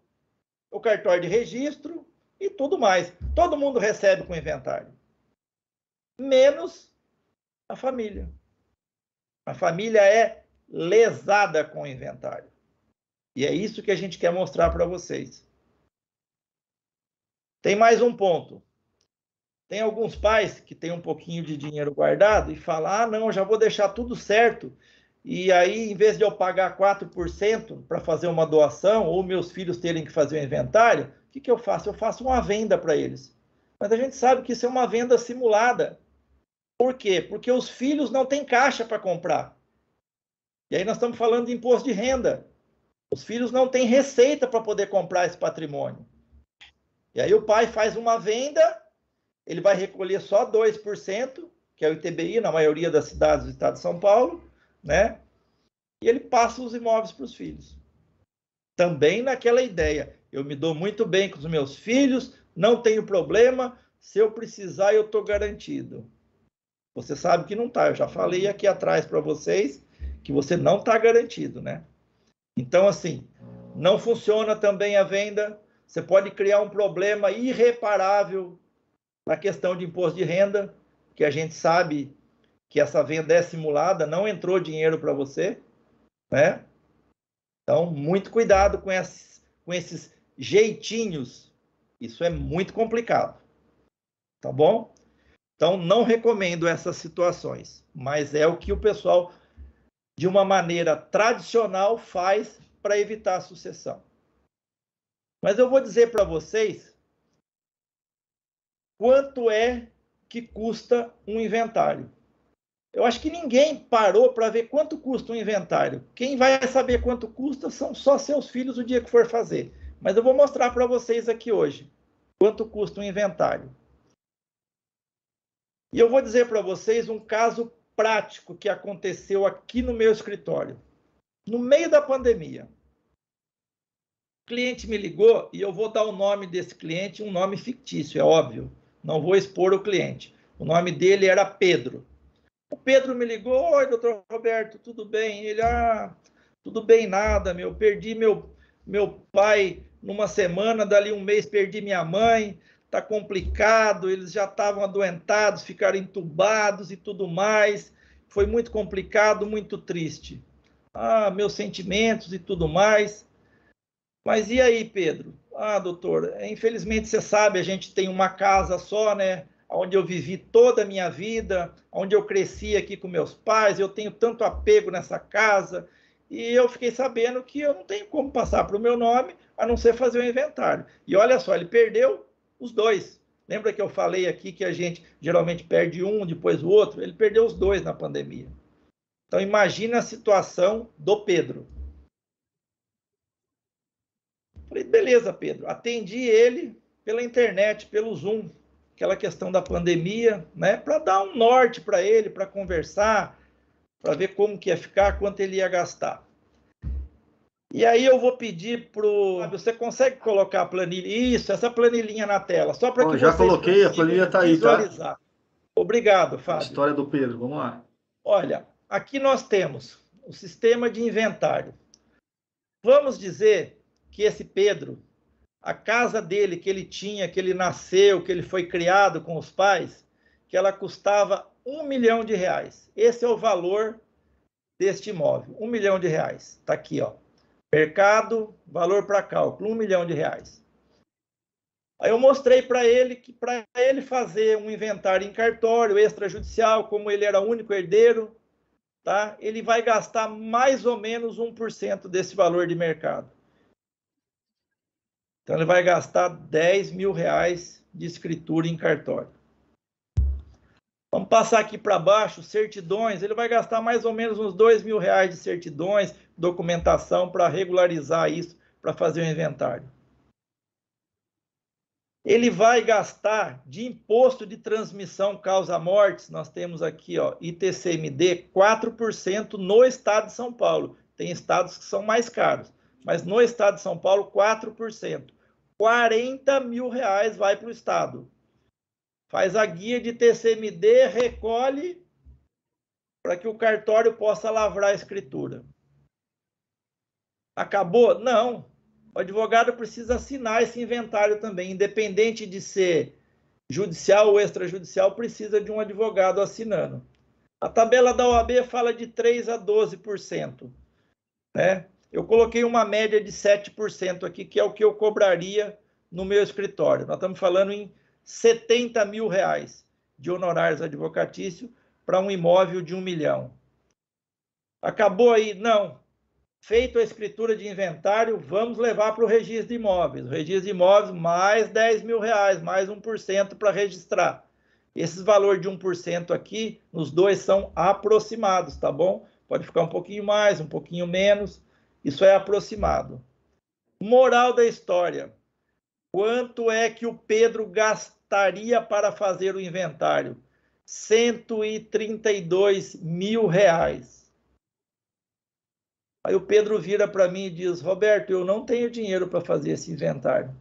O cartório de registro e tudo mais. Todo mundo recebe com o inventário. Menos a família. A família é lesada com o inventário. E é isso que a gente quer mostrar para vocês. Tem mais um ponto. Tem alguns pais que têm um pouquinho de dinheiro guardado e falam, ah, não, já vou deixar tudo certo. E aí, em vez de eu pagar 4% para fazer uma doação, ou meus filhos terem que fazer o inventário, o que eu faço? Eu faço uma venda para eles. Mas a gente sabe que isso é uma venda simulada. Por quê? Porque os filhos não têm caixa para comprar. E aí nós estamos falando de imposto de renda. Os filhos não têm receita para poder comprar esse patrimônio. E aí o pai faz uma venda, ele vai recolher só 2%, que é o ITBI, na maioria das cidades do estado de São Paulo, né? E ele passa os imóveis para os filhos. Também naquela ideia, eu me dou muito bem com os meus filhos, não tenho problema, se eu precisar eu estou garantido. Você sabe que não está, eu já falei aqui atrás para vocês que você não está garantido, né? Então, assim, não funciona também a venda, você pode criar um problema irreparável na questão de imposto de renda, que a gente sabe que essa venda é simulada, não entrou dinheiro para você, né? Então, muito cuidado com esses jeitinhos, isso é muito complicado, tá bom? Então, não recomendo essas situações, mas é o que o pessoal, de uma maneira tradicional, faz para evitar a sucessão. Mas eu vou dizer para vocês quanto é que custa um inventário. Eu acho que ninguém parou para ver quanto custa um inventário. Quem vai saber quanto custa são só seus filhos o dia que for fazer. Mas eu vou mostrar para vocês aqui hoje quanto custa um inventário. E eu vou dizer para vocês um caso prático que aconteceu aqui no meu escritório. No meio da pandemia. O cliente me ligou e eu vou dar o nome desse cliente, um nome fictício, é óbvio. Não vou expor o cliente. O nome dele era Pedro. O Pedro me ligou, oi, doutor Roberto, tudo bem? Ele, tudo bem nada, meu, perdi meu pai numa semana, dali um mês perdi minha mãe, tá complicado, eles já estavam adoentados, ficaram entubados e tudo mais, foi muito complicado, muito triste. Meus sentimentos e tudo mais. Mas e aí, Pedro? Doutor, infelizmente você sabe, a gente tem uma casa só, né? Onde eu vivi toda a minha vida, onde eu cresci aqui com meus pais, eu tenho tanto apego nessa casa, e eu fiquei sabendo que eu não tenho como passar para o meu nome, a não ser fazer o inventário. E olha só, ele perdeu os dois. Lembra que eu falei aqui que a gente geralmente perde um, depois o outro? Ele perdeu os dois na pandemia. Então imagina a situação do Pedro. Falei, beleza, Pedro. Atendi ele pela internet, pelo Zoom, aquela questão da pandemia, né? Para dar um norte para ele, para conversar, para ver como que ia ficar, quanto ele ia gastar. E aí eu vou pedir você consegue colocar a planilha? Isso, essa planilhinha na tela, só para que já coloquei, a planilha está aí, visualizar. tá? Obrigado, A Fábio. história do Pedro, vamos lá. Olha, aqui nós temos o sistema de inventário. Vamos dizer que esse Pedro, a casa dele que ele tinha, que ele nasceu, que ele foi criado com os pais, que ela custava R$1 milhão. Esse é o valor deste imóvel, R$1 milhão. Está aqui, ó. Mercado, valor para cálculo, R$1 milhão. Aí eu mostrei para ele que para ele fazer um inventário em cartório extrajudicial, como ele era o único herdeiro, tá? Ele vai gastar mais ou menos 1% desse valor de mercado. Então ele vai gastar R$10 mil de escritura em cartório. Vamos passar aqui para baixo, certidões, ele vai gastar mais ou menos uns R$2 mil de certidões, documentação para regularizar isso, para fazer o inventário. Ele vai gastar de imposto de transmissão causa-mortes, nós temos aqui, ó, ITCMD, 4% no estado de São Paulo. Tem estados que são mais caros, mas no estado de São Paulo, 4%. R$40 mil vai para o estado. Faz a guia de TCMD, recolhe para que o cartório possa lavrar a escritura. Acabou? Não. O advogado precisa assinar esse inventário também, independente de ser judicial ou extrajudicial, precisa de um advogado assinando. A tabela da OAB fala de 3% a 12%. Né? Eu coloquei uma média de 7% aqui, que é o que eu cobraria no meu escritório. Nós estamos falando em R$70 mil de honorários advocatícios para um imóvel de R$1 milhão. Acabou aí? Não. Feito a escritura de inventário, vamos levar para o registro de imóveis. O registro de imóveis, mais R$10 mil, mais 1% para registrar. Esses valores de 1% aqui, nos dois são aproximados, tá bom? Pode ficar um pouquinho mais, um pouquinho menos. Isso é aproximado. Moral da história. Quanto é que o Pedro gastaria para fazer o inventário? R$132 mil. Aí o Pedro vira para mim e diz: Roberto, eu não tenho dinheiro para fazer esse inventário.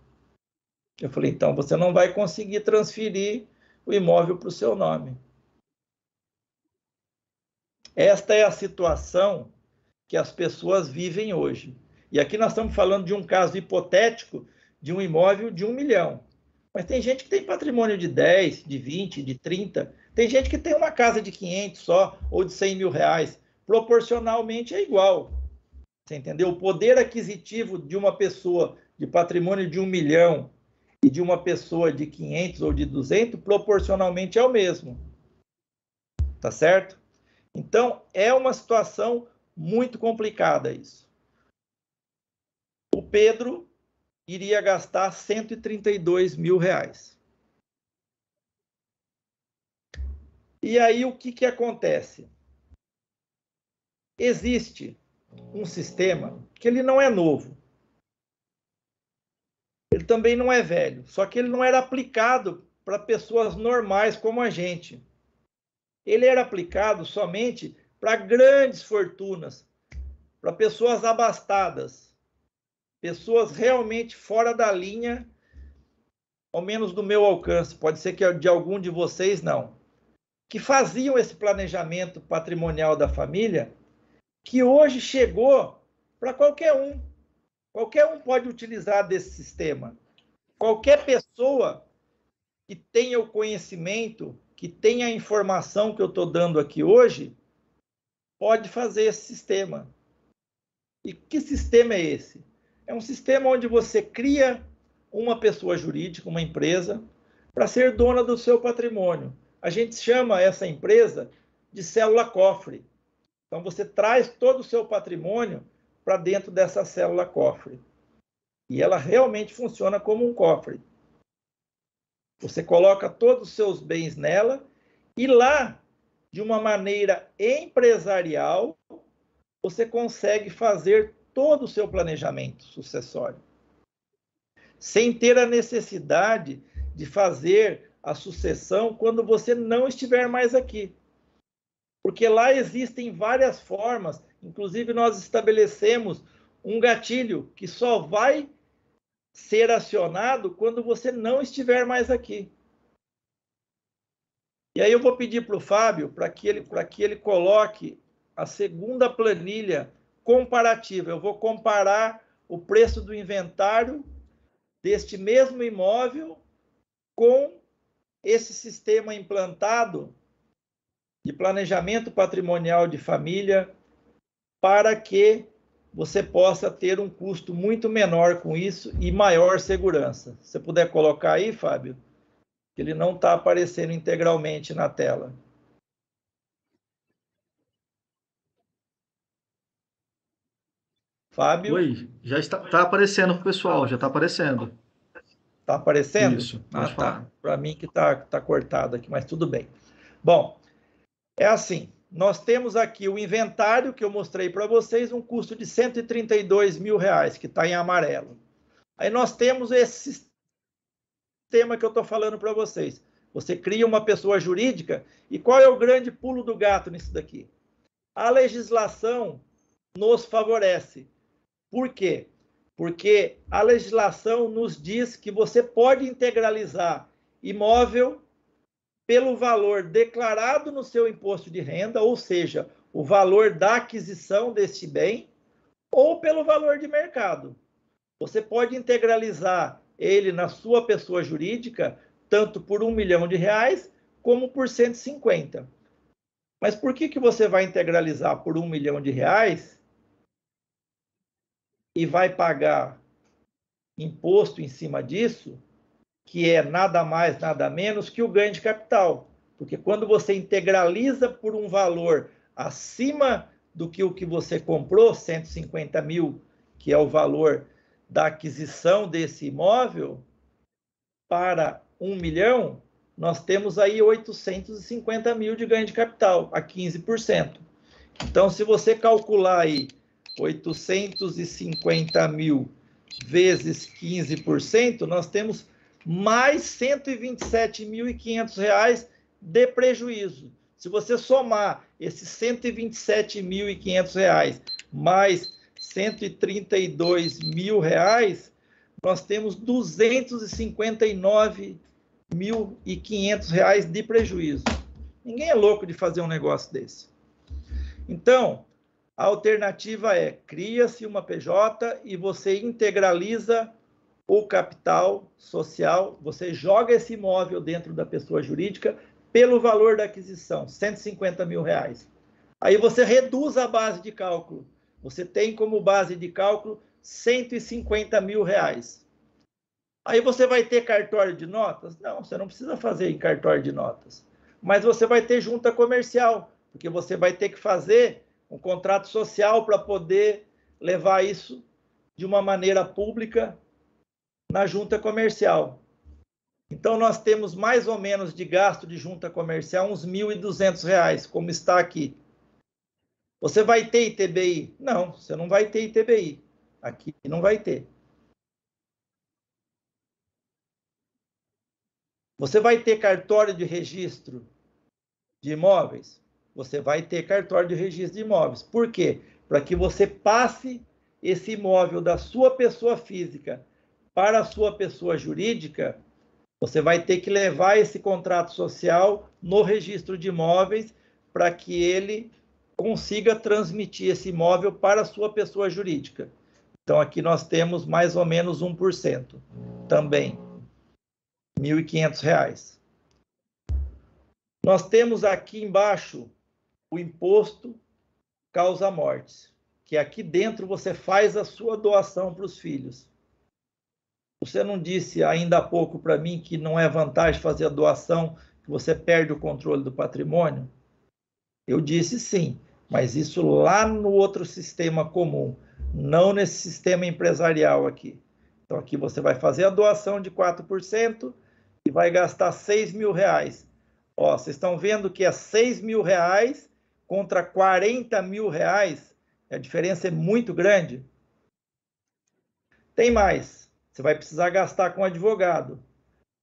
Eu falei: então você não vai conseguir transferir o imóvel para o seu nome. Esta é a situação que as pessoas vivem hoje. E aqui nós estamos falando de um caso hipotético de um imóvel de R$1 milhão. Mas tem gente que tem patrimônio de 10, de 20, de 30. Tem gente que tem uma casa de 500 só, ou de R$100 mil. Proporcionalmente é igual. Você entendeu? O poder aquisitivo de uma pessoa de patrimônio de R$1 milhão e de uma pessoa de 500 ou de 200, proporcionalmente é o mesmo. Tá certo? Então, é uma situação muito complicada isso. O Pedro iria gastar R$132 mil. E aí, o que acontece? Existe um sistema que ele não é novo. Ele também não é velho, só que ele não era aplicado para pessoas normais como a gente. Ele era aplicado somente para grandes fortunas, para pessoas abastadas, pessoas realmente fora da linha, ao menos do meu alcance, pode ser que de algum de vocês não, que faziam esse planejamento patrimonial da família, que hoje chegou para qualquer um. Qualquer um pode utilizar desse sistema. Qualquer pessoa que tenha o conhecimento, que tenha a informação que eu estou dando aqui hoje, pode fazer esse sistema. E que sistema é esse? É um sistema onde você cria uma pessoa jurídica, uma empresa, para ser dona do seu patrimônio. A gente chama essa empresa de célula-cofre. Então, você traz todo o seu patrimônio para dentro dessa célula-cofre. E ela realmente funciona como um cofre. Você coloca todos os seus bens nela e lá, de uma maneira empresarial, você consegue fazer todo o seu planejamento sucessório. Sem ter a necessidade de fazer a sucessão quando você não estiver mais aqui. Porque lá existem várias formas, inclusive nós estabelecemos um gatilho que só vai ser acionado quando você não estiver mais aqui. E aí eu vou pedir para o Fábio para que ele coloque a segunda planilha comparativa. Eu vou comparar o preço do inventário deste mesmo imóvel com esse sistema implantado de planejamento patrimonial de família, para que você possa ter um custo muito menor com isso e maior segurança. Se você puder colocar aí, Fábio, que ele não está aparecendo integralmente na tela. Fábio? Oi, já está aparecendo para o pessoal, já está aparecendo. Está aparecendo? Isso, pode falar. Tá. Para mim que está cortado aqui, mas tudo bem. Bom, é assim, nós temos aqui o inventário que eu mostrei para vocês, um custo de R$132 mil, que está em amarelo. Aí nós temos esse sistema que eu estou falando para vocês. Você cria uma pessoa jurídica, e qual é o grande pulo do gato nisso daqui? A legislação nos favorece. Por quê? Porque a legislação nos diz que você pode integralizar imóvel pelo valor declarado no seu imposto de renda, ou seja, o valor da aquisição deste bem, ou pelo valor de mercado. Você pode integralizar ele na sua pessoa jurídica, tanto por R$1 milhão, como por 150. Mas por que você vai integralizar por R$1 milhão e vai pagar imposto em cima disso, que é nada mais, nada menos que o ganho de capital? Porque quando você integraliza por um valor acima do que o que você comprou, 150 mil, que é o valor da aquisição desse imóvel, para 1 milhão, nós temos aí 850 mil de ganho de capital, a 15%. Então, se você calcular aí 850 mil vezes 15%, nós temos mais R$ 127.500 de prejuízo. Se você somar esses R$ 127.500 mais R$ 132 mil, nós temos R$ 259.500 de prejuízo. Ninguém é louco de fazer um negócio desse. Então, a alternativa é: cria-se uma PJ e você integraliza o capital social, você joga esse imóvel dentro da pessoa jurídica pelo valor da aquisição, R$ 150 mil. Aí você reduz a base de cálculo. Você tem como base de cálculo R$ 150 mil. Aí você vai ter cartório de notas? Não, você não precisa fazer em cartório de notas. Mas você vai ter junta comercial, porque você vai ter que fazer um contrato social para poder levar isso de uma maneira pública na junta comercial. Então, nós temos mais ou menos de gasto de junta comercial uns R$ 1.200, como está aqui. Você vai ter ITBI? Não, você não vai ter ITBI. Aqui não vai ter. Você vai ter cartório de registro de imóveis? Você vai ter cartório de registro de imóveis. Por quê? Para que você passe esse imóvel da sua pessoa física para a sua pessoa jurídica, você vai ter que levar esse contrato social no registro de imóveis para que ele consiga transmitir esse imóvel para a sua pessoa jurídica. Então, aqui nós temos mais ou menos 1% também, R$ 1.500. Nós temos aqui embaixo o imposto causa-mortes, que aqui dentro você faz a sua doação para os filhos. Você não disse ainda há pouco para mim que não é vantagem fazer a doação, que você perde o controle do patrimônio? Eu disse sim, mas isso lá no outro sistema comum, não nesse sistema empresarial aqui. Então aqui você vai fazer a doação de 4% e vai gastar R$ 6 mil. Ó, vocês estão vendo que é R$ 6 mil contra R$ 40 mil. A diferença é muito grande. Tem mais. Você vai precisar gastar com advogado.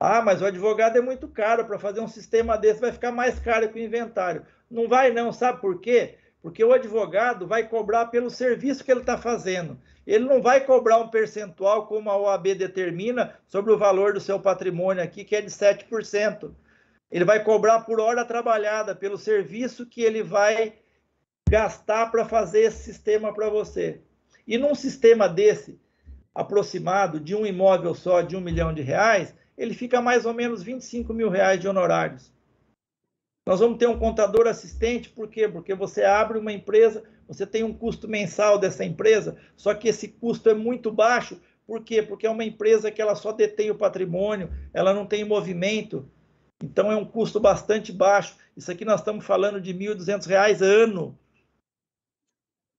Ah, mas o advogado é muito caro. Para fazer um sistema desse vai ficar mais caro que o inventário. Não vai não, sabe por quê? Porque o advogado vai cobrar pelo serviço que ele está fazendo. Ele não vai cobrar um percentual como a OAB determina sobre o valor do seu patrimônio aqui, que é de 7%. Ele vai cobrar por hora trabalhada, pelo serviço que ele vai gastar para fazer esse sistema para você. E num sistema desse, aproximado de um imóvel só de R$1 milhão, ele fica mais ou menos R$25 mil de honorários. Nós vamos ter um contador assistente, por quê? Porque você abre uma empresa, você tem um custo mensal dessa empresa, só que esse custo é muito baixo. Por quê? Porque é uma empresa que ela só detém o patrimônio, ela não tem movimento, então é um custo bastante baixo. Isso aqui nós estamos falando de R$1.200 ano.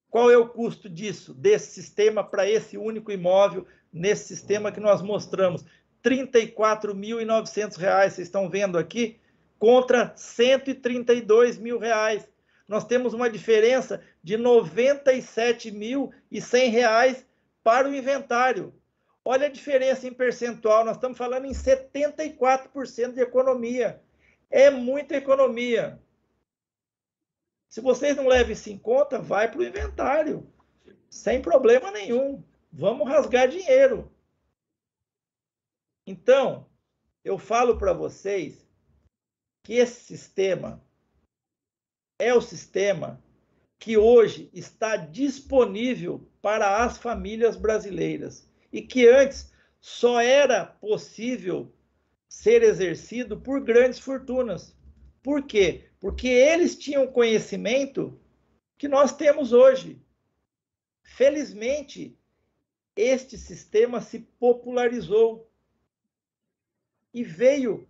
Qual é o custo disso, desse sistema para esse único imóvel, nesse sistema que nós mostramos? R$34.900, vocês estão vendo aqui, contra R$132 mil. Nós temos uma diferença de R$97.100 para o inventário. Olha a diferença em percentual, nós estamos falando em 74% de economia. É muita economia. Se vocês não levam isso em conta, vai para o inventário, sem problema nenhum. Vamos rasgar dinheiro. Então, eu falo para vocês que esse sistema é o sistema que hoje está disponível para as famílias brasileiras e que antes só era possível ser exercido por grandes fortunas. Por quê? Porque eles tinham conhecimento que nós temos hoje. Felizmente, este sistema se popularizou e veio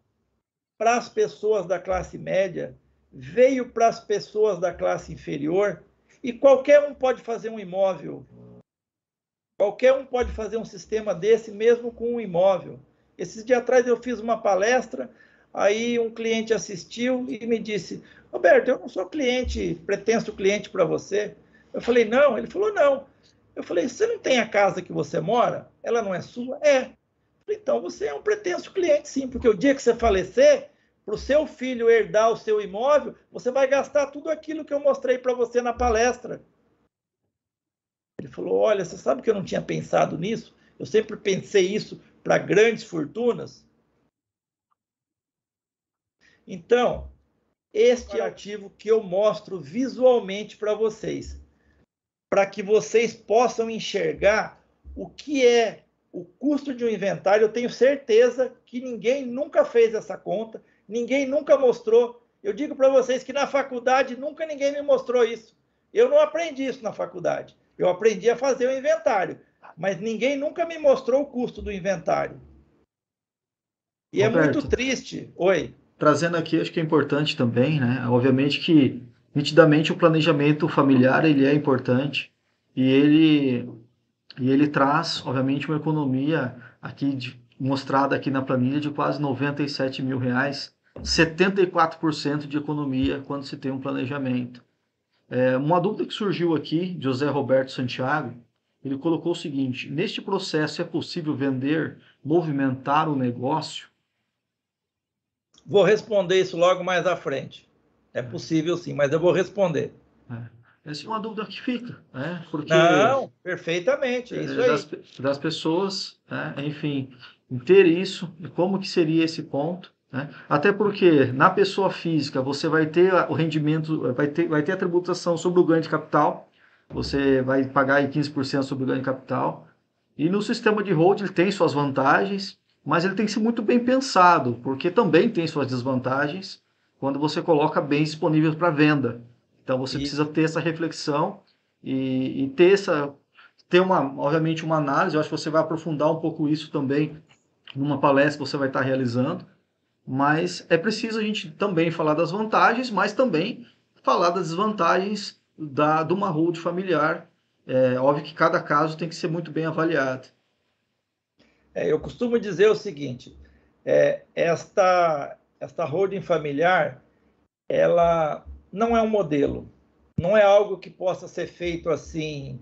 para as pessoas da classe média, veio para as pessoas da classe inferior, e qualquer um pode fazer um imóvel. Qualquer um pode fazer um sistema desse, mesmo com um imóvel. Esses dias atrás eu fiz uma palestra, aí um cliente assistiu e me disse: Roberto, eu não sou cliente, pretenso cliente para você. Eu falei, não. Ele falou, não. Eu falei, você não tem a casa que você mora? Ela não é sua? É. Então, você é um pretenso cliente, sim, porque o dia que você falecer, para o seu filho herdar o seu imóvel, você vai gastar tudo aquilo que eu mostrei para você na palestra. Ele falou, olha, você sabe que eu não tinha pensado nisso? Eu sempre pensei isso para grandes fortunas. Então, este é o ativo que eu mostro visualmente para vocês, para que vocês possam enxergar o que é o custo de um inventário. Eu tenho certeza que ninguém nunca fez essa conta, ninguém nunca mostrou. Eu digo para vocês que na faculdade nunca ninguém me mostrou isso. Eu não aprendi isso na faculdade. Eu aprendi a fazer o inventário, mas ninguém nunca me mostrou o custo do inventário. E Roberto, é muito triste. Oi. Trazendo aqui, acho que é importante também, né? Obviamente que, nitidamente, o planejamento familiar ele é importante e ele traz, obviamente, uma economia aqui mostrada aqui na planilha de quase R$97 mil, 74% de economia quando se tem um planejamento. Uma dúvida que surgiu aqui, José Roberto Santiago, ele colocou o seguinte: neste processo é possível vender, movimentar o negócio? Vou responder isso logo mais à frente. É possível sim, mas eu vou responder. Essa é uma dúvida que fica, né? Porque não, perfeitamente, é isso aí. Das pessoas, né? Enfim, ter isso, como que seria esse ponto, né? Até porque na pessoa física você vai ter o rendimento, vai ter a tributação sobre o ganho de capital, você vai pagar aí 15% sobre o ganho de capital, e no sistema de holding ele tem suas vantagens, mas ele tem que ser muito bem pensado, porque também tem suas desvantagens quando você coloca bens disponíveis para venda. Então você precisa ter essa reflexão e ter obviamente uma análise. Eu acho que você vai aprofundar um pouco isso também numa palestra que você vai estar realizando, mas é preciso a gente também falar das vantagens, mas também falar das desvantagens de uma holding familiar. É óbvio que cada caso tem que ser muito bem avaliado. Eu costumo dizer o seguinte, esta holding familiar, ela não é um modelo, não é algo que possa ser feito assim,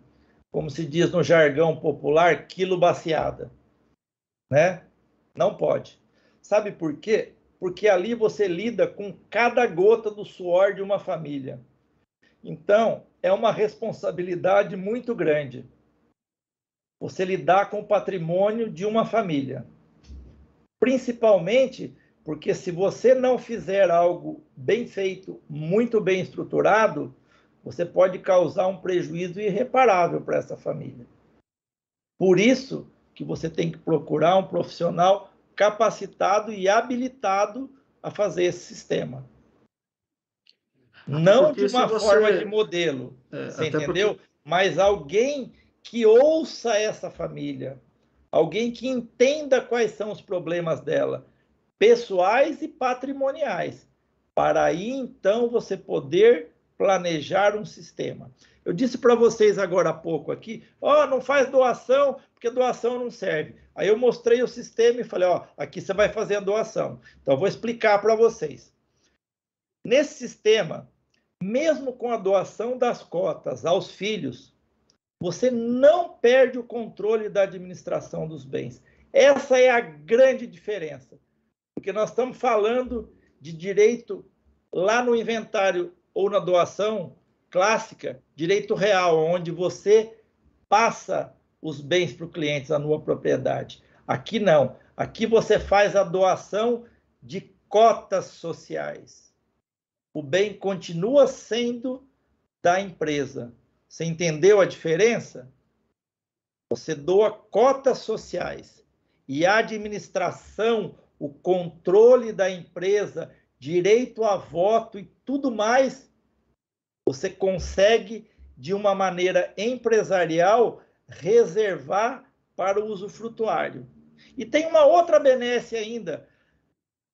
como se diz no jargão popular, quilo baciada, né? Não pode. Sabe por quê? Porque ali você lida com cada gota do suor de uma família. Então, é uma responsabilidade muito grande você lidar com o patrimônio de uma família. Principalmente Porque se você não fizer algo bem feito, muito bem estruturado, você pode causar um prejuízo irreparável para essa família. Por isso que você tem que procurar um profissional capacitado e habilitado a fazer esse sistema. Não de uma forma de modelo, você entendeu? Mas alguém que ouça essa família, alguém que entenda quais são os problemas dela, pessoais e patrimoniais, para aí então você poder planejar um sistema. Eu disse para vocês agora há pouco aqui, não faz doação, porque doação não serve. Aí eu mostrei o sistema e falei, aqui você vai fazer a doação. Então eu vou explicar para vocês. Nesse sistema, mesmo com a doação das cotas aos filhos, você não perde o controle da administração dos bens. Essa é a grande diferença. Porque nós estamos falando de direito lá no inventário ou na doação clássica, direito real, onde você passa os bens para o cliente, a nua propriedade. Aqui não. Aqui você faz a doação de cotas sociais. O bem continua sendo da empresa. Você entendeu a diferença? Você doa cotas sociais e a administração, o controle da empresa, direito a voto e tudo mais, você consegue, de uma maneira empresarial, reservar para o usufrutuário. E tem uma outra benesse ainda.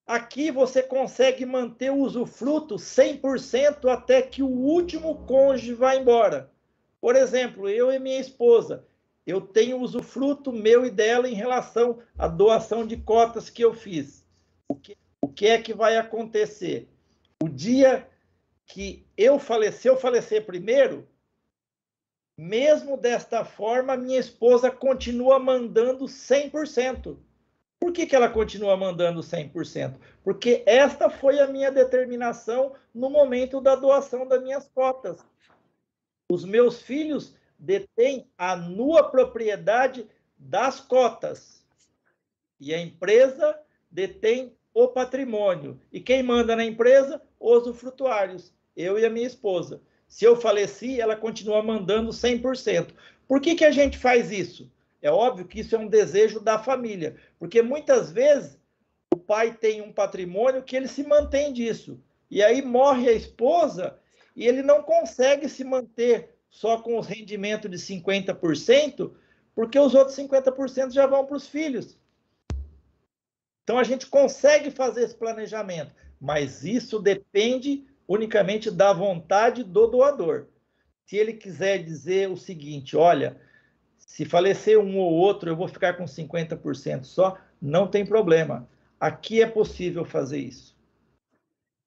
Aqui você consegue manter o usufruto 100% até que o último cônjuge vá embora. Por exemplo, eu e minha esposa, eu tenho usufruto meu e dela em relação à doação de cotas que eu fiz. O que é que vai acontecer? O dia que eu falecer primeiro, mesmo desta forma, minha esposa continua mandando 100%. Por que ela continua mandando 100%? Porque esta foi a minha determinação no momento da doação das minhas cotas. Os meus filhos detêm a nua propriedade das cotas. E a empresa detém o patrimônio. E quem manda na empresa? Os usufrutuários. Eu e a minha esposa. Se eu faleci, ela continua mandando 100%. Por que a gente faz isso? É óbvio que isso é um desejo da família, porque muitas vezes o pai tem um patrimônio que ele se mantém disso, e aí morre a esposa e ele não consegue se manter só com os rendimentos de 50%, porque os outros 50% já vão para os filhos. Então a gente consegue fazer esse planejamento, mas isso depende unicamente da vontade do doador. Se ele quiser dizer o seguinte, olha, se falecer um ou outro, eu vou ficar com 50% só, não tem problema. Aqui é possível fazer isso.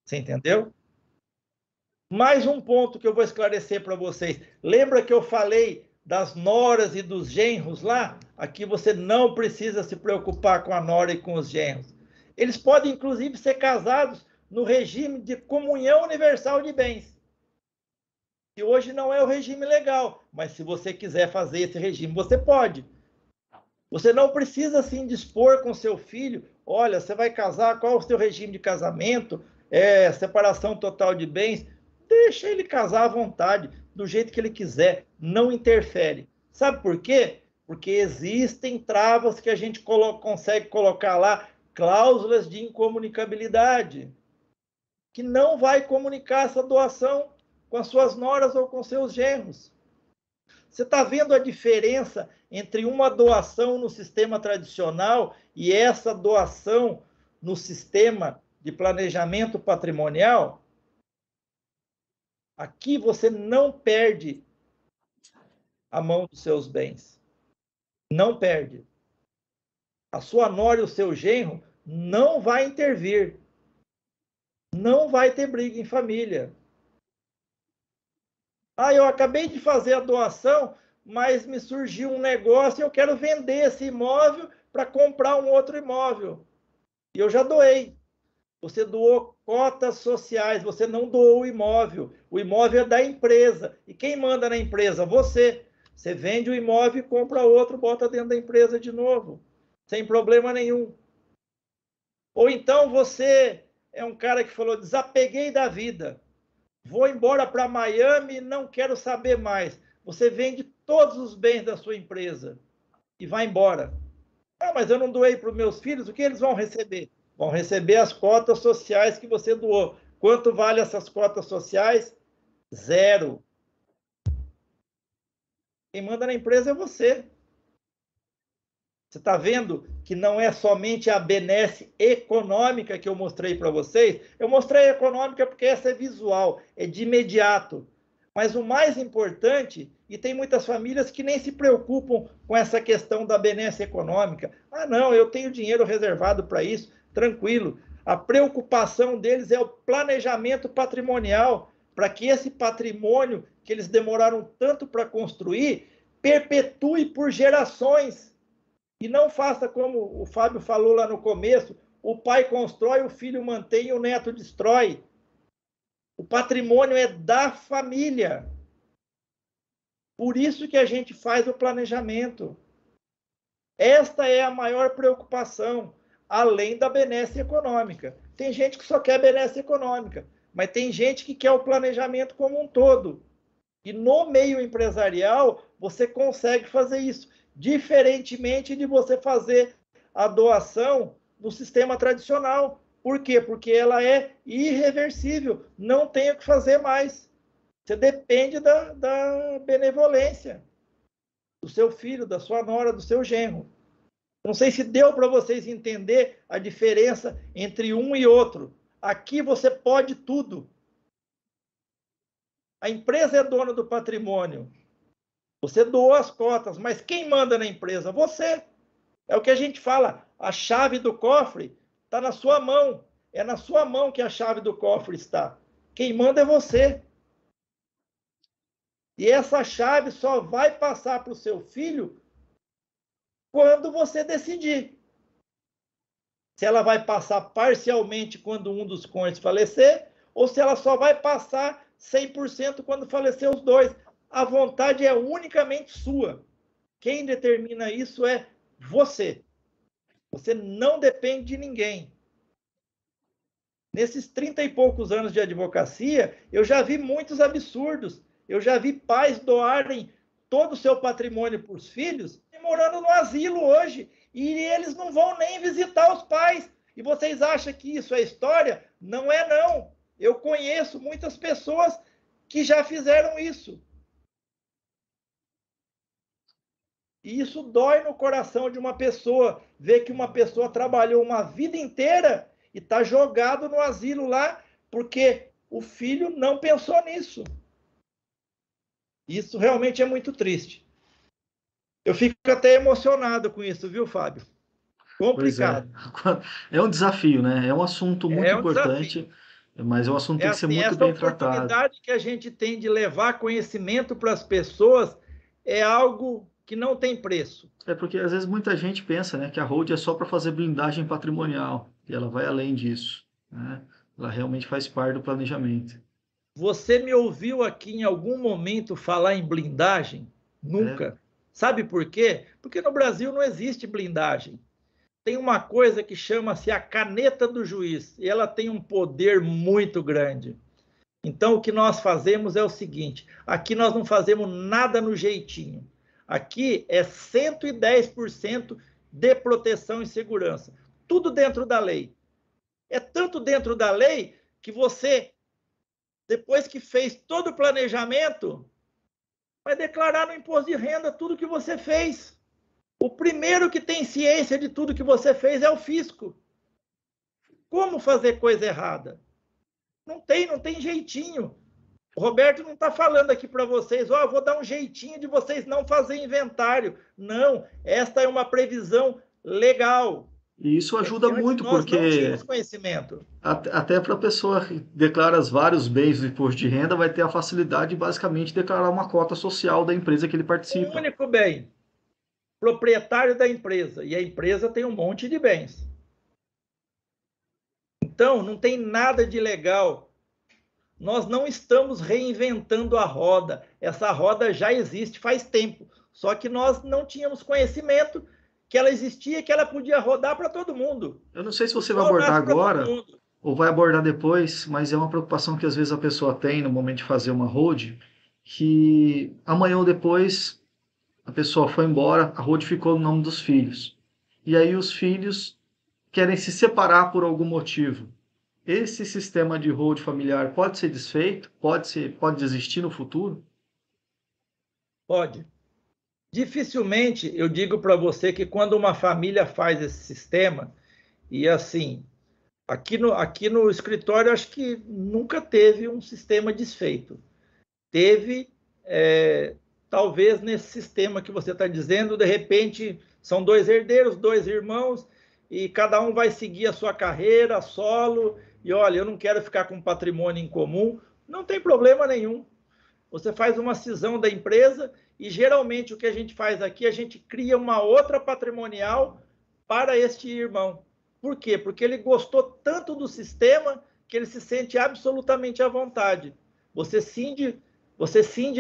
Você entendeu? Mais um ponto que eu vou esclarecer para vocês. Lembra que eu falei das noras e dos genros lá? Aqui você não precisa se preocupar com a nora e com os genros. Eles podem, inclusive, ser casados no regime de comunhão universal de bens. Que hoje não é o regime legal, mas se você quiser fazer esse regime, você pode. Você não precisa se indispor com seu filho, olha, você vai casar, qual é o seu regime de casamento, separação total de bens, deixa ele casar à vontade, do jeito que ele quiser, não interfere. Sabe por quê? Porque existem travas que a gente consegue colocar lá, cláusulas de incomunicabilidade, que não vai comunicar essa doação com as suas noras ou com seus genros. Você está vendo a diferença entre uma doação no sistema tradicional e essa doação no sistema de planejamento patrimonial? Aqui você não perde a mão dos seus bens. Não perde. A sua nora e o seu genro não vai intervir. Não vai ter briga em família. Eu acabei de fazer a doação, mas me surgiu um negócio e eu quero vender esse imóvel para comprar um outro imóvel. E eu já doei. Você doou cotas sociais, você não doou o imóvel. O imóvel é da empresa. E quem manda na empresa? Você. Você vende o imóvel e compra outro, bota dentro da empresa de novo. Sem problema nenhum. Ou então você é um cara que falou, desapeguei da vida, vou embora para Miami e não quero saber mais. Você vende todos os bens da sua empresa e vai embora. Ah, mas eu não doei para os meus filhos, o que eles vão receber? Vão receber as cotas sociais que você doou. Quanto vale essas cotas sociais? 0. Quem manda na empresa é você. Você está vendo que não é somente a benesse econômica que eu mostrei para vocês? Eu mostrei a econômica porque essa é visual, é de imediato. Mas o mais importante, e tem muitas famílias que nem se preocupam com essa questão da benesse econômica. Ah, não, eu tenho dinheiro reservado para isso, tranquilo. A preocupação deles é o planejamento patrimonial, para que esse patrimônio que eles demoraram tanto para construir perpetue por gerações. E não faça como o Fábio falou lá no começo, o pai constrói, o filho mantém e o neto destrói. O patrimônio é da família. Por isso que a gente faz o planejamento. Esta é a maior preocupação, além da benesse econômica. Tem gente que só quer benesse econômica, mas tem gente que quer o planejamento como um todo. E no meio empresarial, você consegue fazer isso, diferentemente de você fazer a doação no sistema tradicional. Por quê? Porque ela é irreversível, não tem o que fazer mais. Você depende da benevolência do seu filho, da sua nora, do seu genro. Não sei se deu para vocês entender a diferença entre um e outro. Aqui você pode tudo. A empresa é dona do patrimônio. Você doou as cotas, mas quem manda na empresa? Você. É o que a gente fala, a chave do cofre está na sua mão. É na sua mão que a chave do cofre está. Quem manda é você. E essa chave só vai passar para o seu filho quando você decidir. Se ela vai passar parcialmente quando um dos cônjuges falecer, ou se ela só vai passar 100% quando falecer os dois. A vontade é unicamente sua. Quem determina isso é você. Você não depende de ninguém. Nesses 30 e poucos anos de advocacia, eu já vi muitos absurdos. Eu já vi pais doarem todo o seu patrimônio para os filhos, morando no asilo hoje, e eles não vão nem visitar os pais. E vocês acham que isso é história? Não é, não. Eu conheço muitas pessoas que já fizeram isso. E isso dói no coração de uma pessoa, ver que uma pessoa trabalhou uma vida inteira e está jogado no asilo lá, porque o filho não pensou nisso. Isso realmente é muito triste. Eu fico até emocionado com isso, viu, Fábio? Complicado. É um desafio, né? É um assunto muito importante, mas é um assunto que tem que ser muito bem tratado. A oportunidade que a gente tem de levar conhecimento para as pessoas é algo que não tem preço. É porque às vezes muita gente pensa, né, que a hold é só para fazer blindagem patrimonial, e ela vai além disso, né? Ela realmente faz parte do planejamento. Você me ouviu aqui em algum momento falar em blindagem? Nunca. Sabe por quê? Porque no Brasil não existe blindagem. Tem uma coisa que chama-se a caneta do juiz, e ela tem um poder muito grande. Então, o que nós fazemos é o seguinte, aqui nós não fazemos nada no jeitinho. Aqui é 110% de proteção e segurança. Tudo dentro da lei. É tanto dentro da lei que você, depois que fez todo o planejamento, vai declarar no imposto de renda tudo que você fez. O primeiro que tem ciência de tudo que você fez é o fisco. Como fazer coisa errada? Não tem jeitinho. O Roberto não está falando aqui para vocês, eu vou dar um jeitinho de vocês não fazerem inventário. Não, esta é uma previsão legal. E isso ajuda muito, porque nós não tínhamos conhecimento. Até para a pessoa que declara vários bens do imposto de renda, vai ter a facilidade de basicamente declarar uma cota social da empresa que ele participa. Um único bem, proprietário da empresa, e a empresa tem um monte de bens. Então, não tem nada de legal. Nós não estamos reinventando a roda. Essa roda já existe faz tempo. Só que nós não tínhamos conhecimento que ela existia, que ela podia rodar para todo mundo. Eu não sei se você vai abordar agora ou vai abordar depois, mas é uma preocupação que às vezes a pessoa tem no momento de fazer uma hold, que amanhã ou depois a pessoa foi embora, a hold ficou no nome dos filhos. E aí os filhos querem se separar por algum motivo. Esse sistema de hold familiar pode ser desfeito? Pode existir no futuro? Pode. Dificilmente eu digo para você que quando uma família faz esse sistema, e assim, aqui no escritório acho que nunca teve um sistema desfeito. Teve, talvez nesse sistema que você está dizendo, de repente são 2 herdeiros, 2 irmãos, e cada um vai seguir a sua carreira solo, e olha, eu não quero ficar com patrimônio em comum, não tem problema nenhum. Você faz uma cisão da empresa e geralmente o que a gente faz aqui, a gente cria uma outra patrimonial para este irmão. Por quê? Porque ele gostou tanto do sistema que ele se sente absolutamente à vontade. Você cinde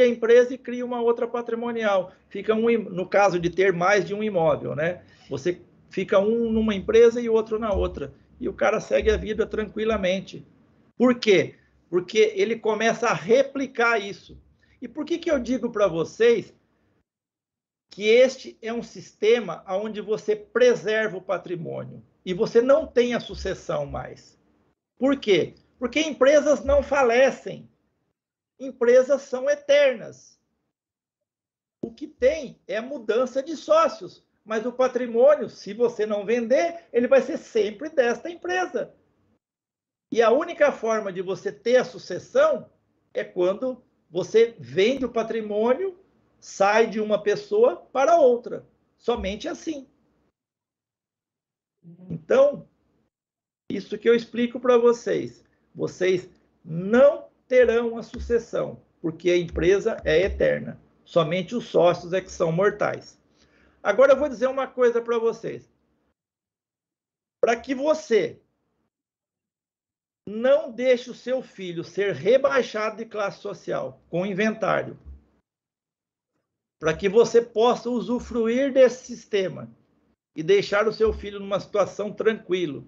a empresa e cria uma outra patrimonial. Fica no caso de ter mais de um imóvel, né? Você fica um numa empresa e outro na outra. E o cara segue a vida tranquilamente. Por quê? Porque ele começa a replicar isso. E por que eu digo para vocês que este é um sistema onde você preserva o patrimônio e você não tem a sucessão mais? Por quê? Porque empresas não falecem. Empresas são eternas. O que tem é mudança de sócios, mas o patrimônio, se você não vender, ele vai ser sempre desta empresa. E a única forma de você ter a sucessão é quando você vende o patrimônio, sai de uma pessoa para outra. Somente assim. Então, isso que eu explico para vocês. Vocês não terão a sucessão, porque a empresa é eterna. Somente os sócios é que são mortais. Agora eu vou dizer uma coisa para vocês. Para que você não deixe o seu filho ser rebaixado de classe social com inventário, para que você possa usufruir desse sistema e deixar o seu filho numa situação tranquila.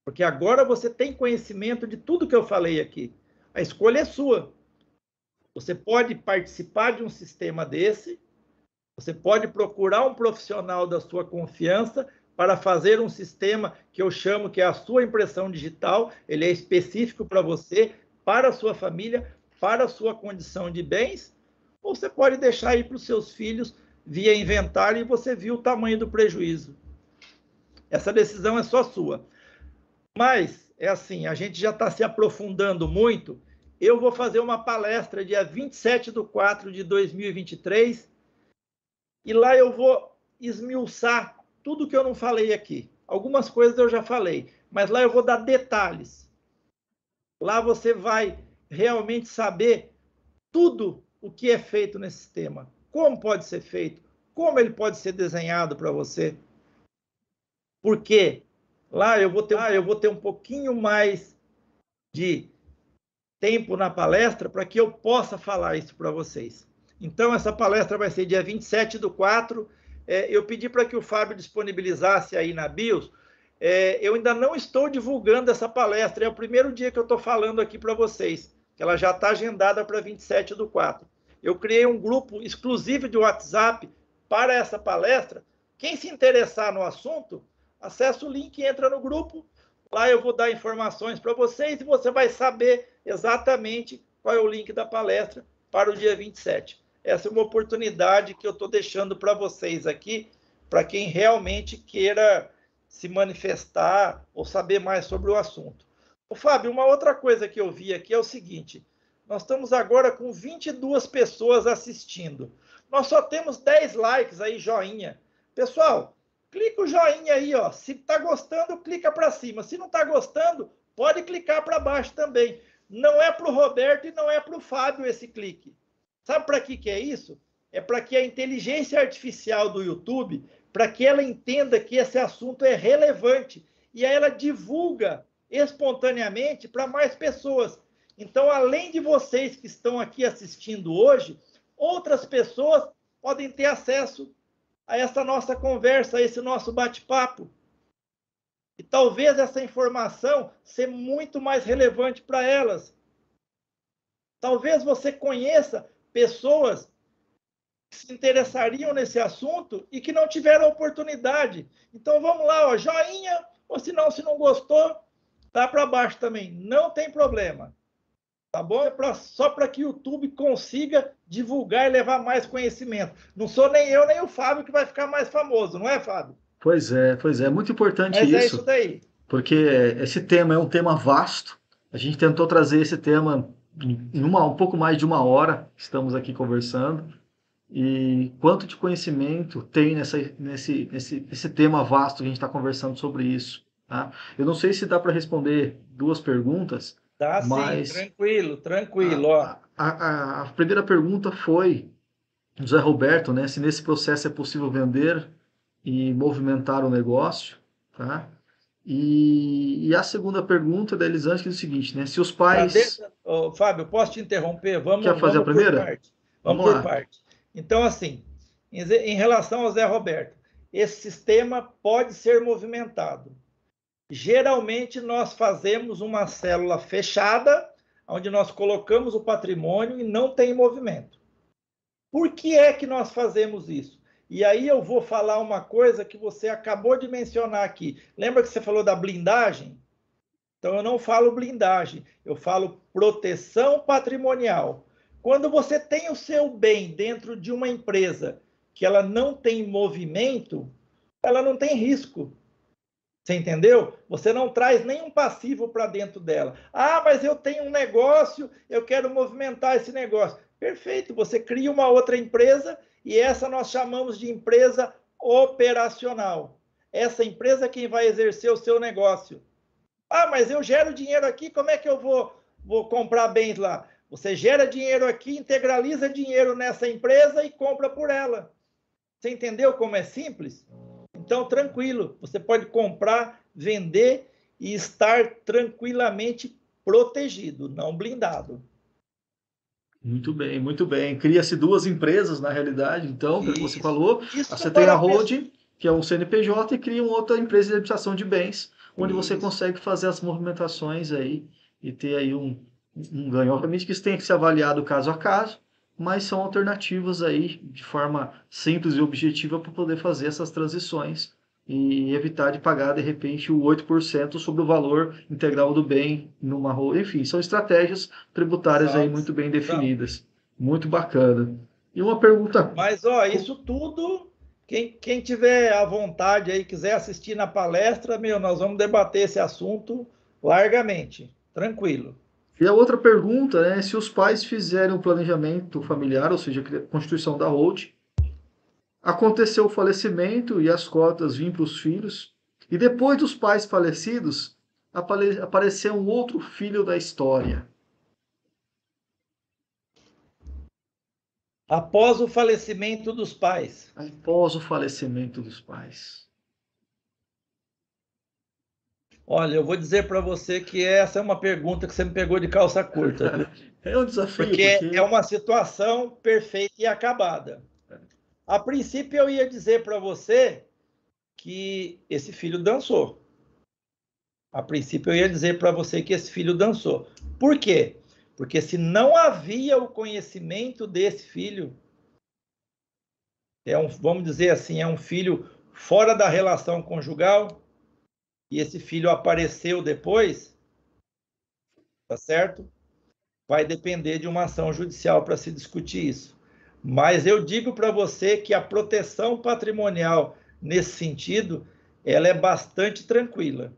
Porque agora você tem conhecimento de tudo que eu falei aqui. A escolha é sua. Você pode participar de um sistema desse, você pode procurar um profissional da sua confiança para fazer um sistema que eu chamo que é a sua impressão digital. Ele é específico para você, para a sua família, para a sua condição de bens, ou você pode deixar aí para os seus filhos via inventário e você viu o tamanho do prejuízo. Essa decisão é só sua. Mas, é assim, a gente já está se aprofundando muito. Eu vou fazer uma palestra dia 27/4/2023 e lá eu vou esmiuçar tudo que eu não falei aqui. Algumas coisas eu já falei, mas lá eu vou dar detalhes. Lá você vai realmente saber tudo o que é feito nesse sistema, como pode ser feito, como ele pode ser desenhado para você. Porque lá eu vou ter um pouquinho mais de tempo na palestra para que eu possa falar isso para vocês. Então, essa palestra vai ser dia 27/4. Eu pedi para que o Fábio disponibilizasse aí na BIOS. Eu ainda não estou divulgando essa palestra, é o primeiro dia que eu estou falando aqui para vocês, que ela já está agendada para 27/4. Eu criei um grupo exclusivo de WhatsApp para essa palestra. Quem se interessar no assunto, acessa o link e entra no grupo. Lá eu vou dar informações para vocês e você vai saber exatamente qual é o link da palestra para o dia 27. Essa é uma oportunidade que eu estou deixando para vocês aqui, para quem realmente queira se manifestar ou saber mais sobre o assunto. Ô, Fábio, uma outra coisa que eu vi aqui é o seguinte: nós estamos agora com 22 pessoas assistindo. Nós só temos 10 likes aí, joinha. Pessoal, clica o joinha aí, ó. Se está gostando, clica para cima. Se não está gostando, pode clicar para baixo também. Não é para o Roberto e não é para o Fábio esse clique. Sabe para que é isso? É para que a inteligência artificial do YouTube, para que ela entenda que esse assunto é relevante e aí ela divulga espontaneamente para mais pessoas. Então, além de vocês que estão aqui assistindo hoje, outras pessoas podem ter acesso a essa nossa conversa, a esse nosso bate-papo. E talvez essa informação seja muito mais relevante para elas. Talvez você conheça pessoas que se interessariam nesse assunto e que não tiveram oportunidade. Então vamos lá, ó, joinha, ou se não gostou, tá para baixo também, não tem problema. Tá bom? Só para que o YouTube consiga divulgar e levar mais conhecimento. Não sou nem eu, nem o Fábio que vai ficar mais famoso, não é, Fábio? Pois é, muito importante Mas isso. é isso daí. Porque esse tema é um tema vasto. A gente tentou trazer esse tema em um pouco mais de uma hora, estamos aqui conversando. E quanto de conhecimento tem nesse tema vasto que a gente está conversando sobre isso. Tá? Eu não sei se dá para responder duas perguntas. Dá mas sim, tranquilo. A primeira pergunta foi do Zé Roberto, né? Se nesse processo é possível vender e movimentar o negócio. Tá? E a segunda pergunta da Elisângela é o seguinte, né? Se os pais... Fábio, posso te interromper? Quer fazer a primeira? Vamos por parte. Então, assim, em relação ao Zé Roberto, esse sistema pode ser movimentado. Geralmente, nós fazemos uma célula fechada, onde nós colocamos o patrimônio e não tem movimento. Por que é que nós fazemos isso? E aí eu vou falar uma coisa que você acabou de mencionar aqui. Lembra que você falou da blindagem? Então, eu não falo blindagem, eu falo proteção patrimonial. Quando você tem o seu bem dentro de uma empresa que ela não tem movimento, ela não tem risco. Você entendeu? Você não traz nenhum passivo para dentro dela. Ah, mas eu tenho um negócio, eu quero movimentar esse negócio. Perfeito, você cria uma outra empresa e essa nós chamamos de empresa operacional. Essa empresa é quem vai exercer o seu negócio. Ah, mas eu gero dinheiro aqui, como é que eu vou comprar bens lá? Você gera dinheiro aqui, integraliza dinheiro nessa empresa e compra por ela. Você entendeu como é simples? Então, tranquilo, você pode comprar, vender e estar tranquilamente protegido, não blindado. Muito bem, muito bem. Cria-se duas empresas, na realidade, então, pelo que você falou. Isso você tem a holding, que é um CNPJ, e cria uma outra empresa de administração de bens, onde você consegue fazer as movimentações aí e ter aí um ganho. Obviamente que isso tem que ser avaliado caso a caso, mas são alternativas aí de forma simples e objetiva para poder fazer essas transições e evitar de pagar, de repente, o 8% sobre o valor integral do bem numa rua. Enfim, são estratégias tributárias aí muito bem definidas. Muito bacana. E uma pergunta... Mas, isso tudo, quem tiver à vontade aí, quiser assistir na palestra, nós vamos debater esse assunto largamente, tranquilo. E a outra pergunta é se os pais fizerem um planejamento familiar, ou seja, a constituição da holding, aconteceu o falecimento e as cotas vêm para os filhos, e depois dos pais falecidos, apareceu um outro filho da história. Após o falecimento dos pais. Após o falecimento dos pais. Olha, eu vou dizer para você que essa é uma pergunta que você me pegou de calça curta. É um desafio. Porque é uma situação perfeita e acabada. A princípio, eu ia dizer para você que esse filho dançou. A princípio, eu ia dizer para você que esse filho dançou. Por quê? Porque se não havia o conhecimento desse filho, vamos dizer assim, é um filho fora da relação conjugal, e esse filho apareceu depois, tá certo? Vai depender de uma ação judicial para se discutir isso. Mas eu digo para você que a proteção patrimonial, nesse sentido, ela é bastante tranquila.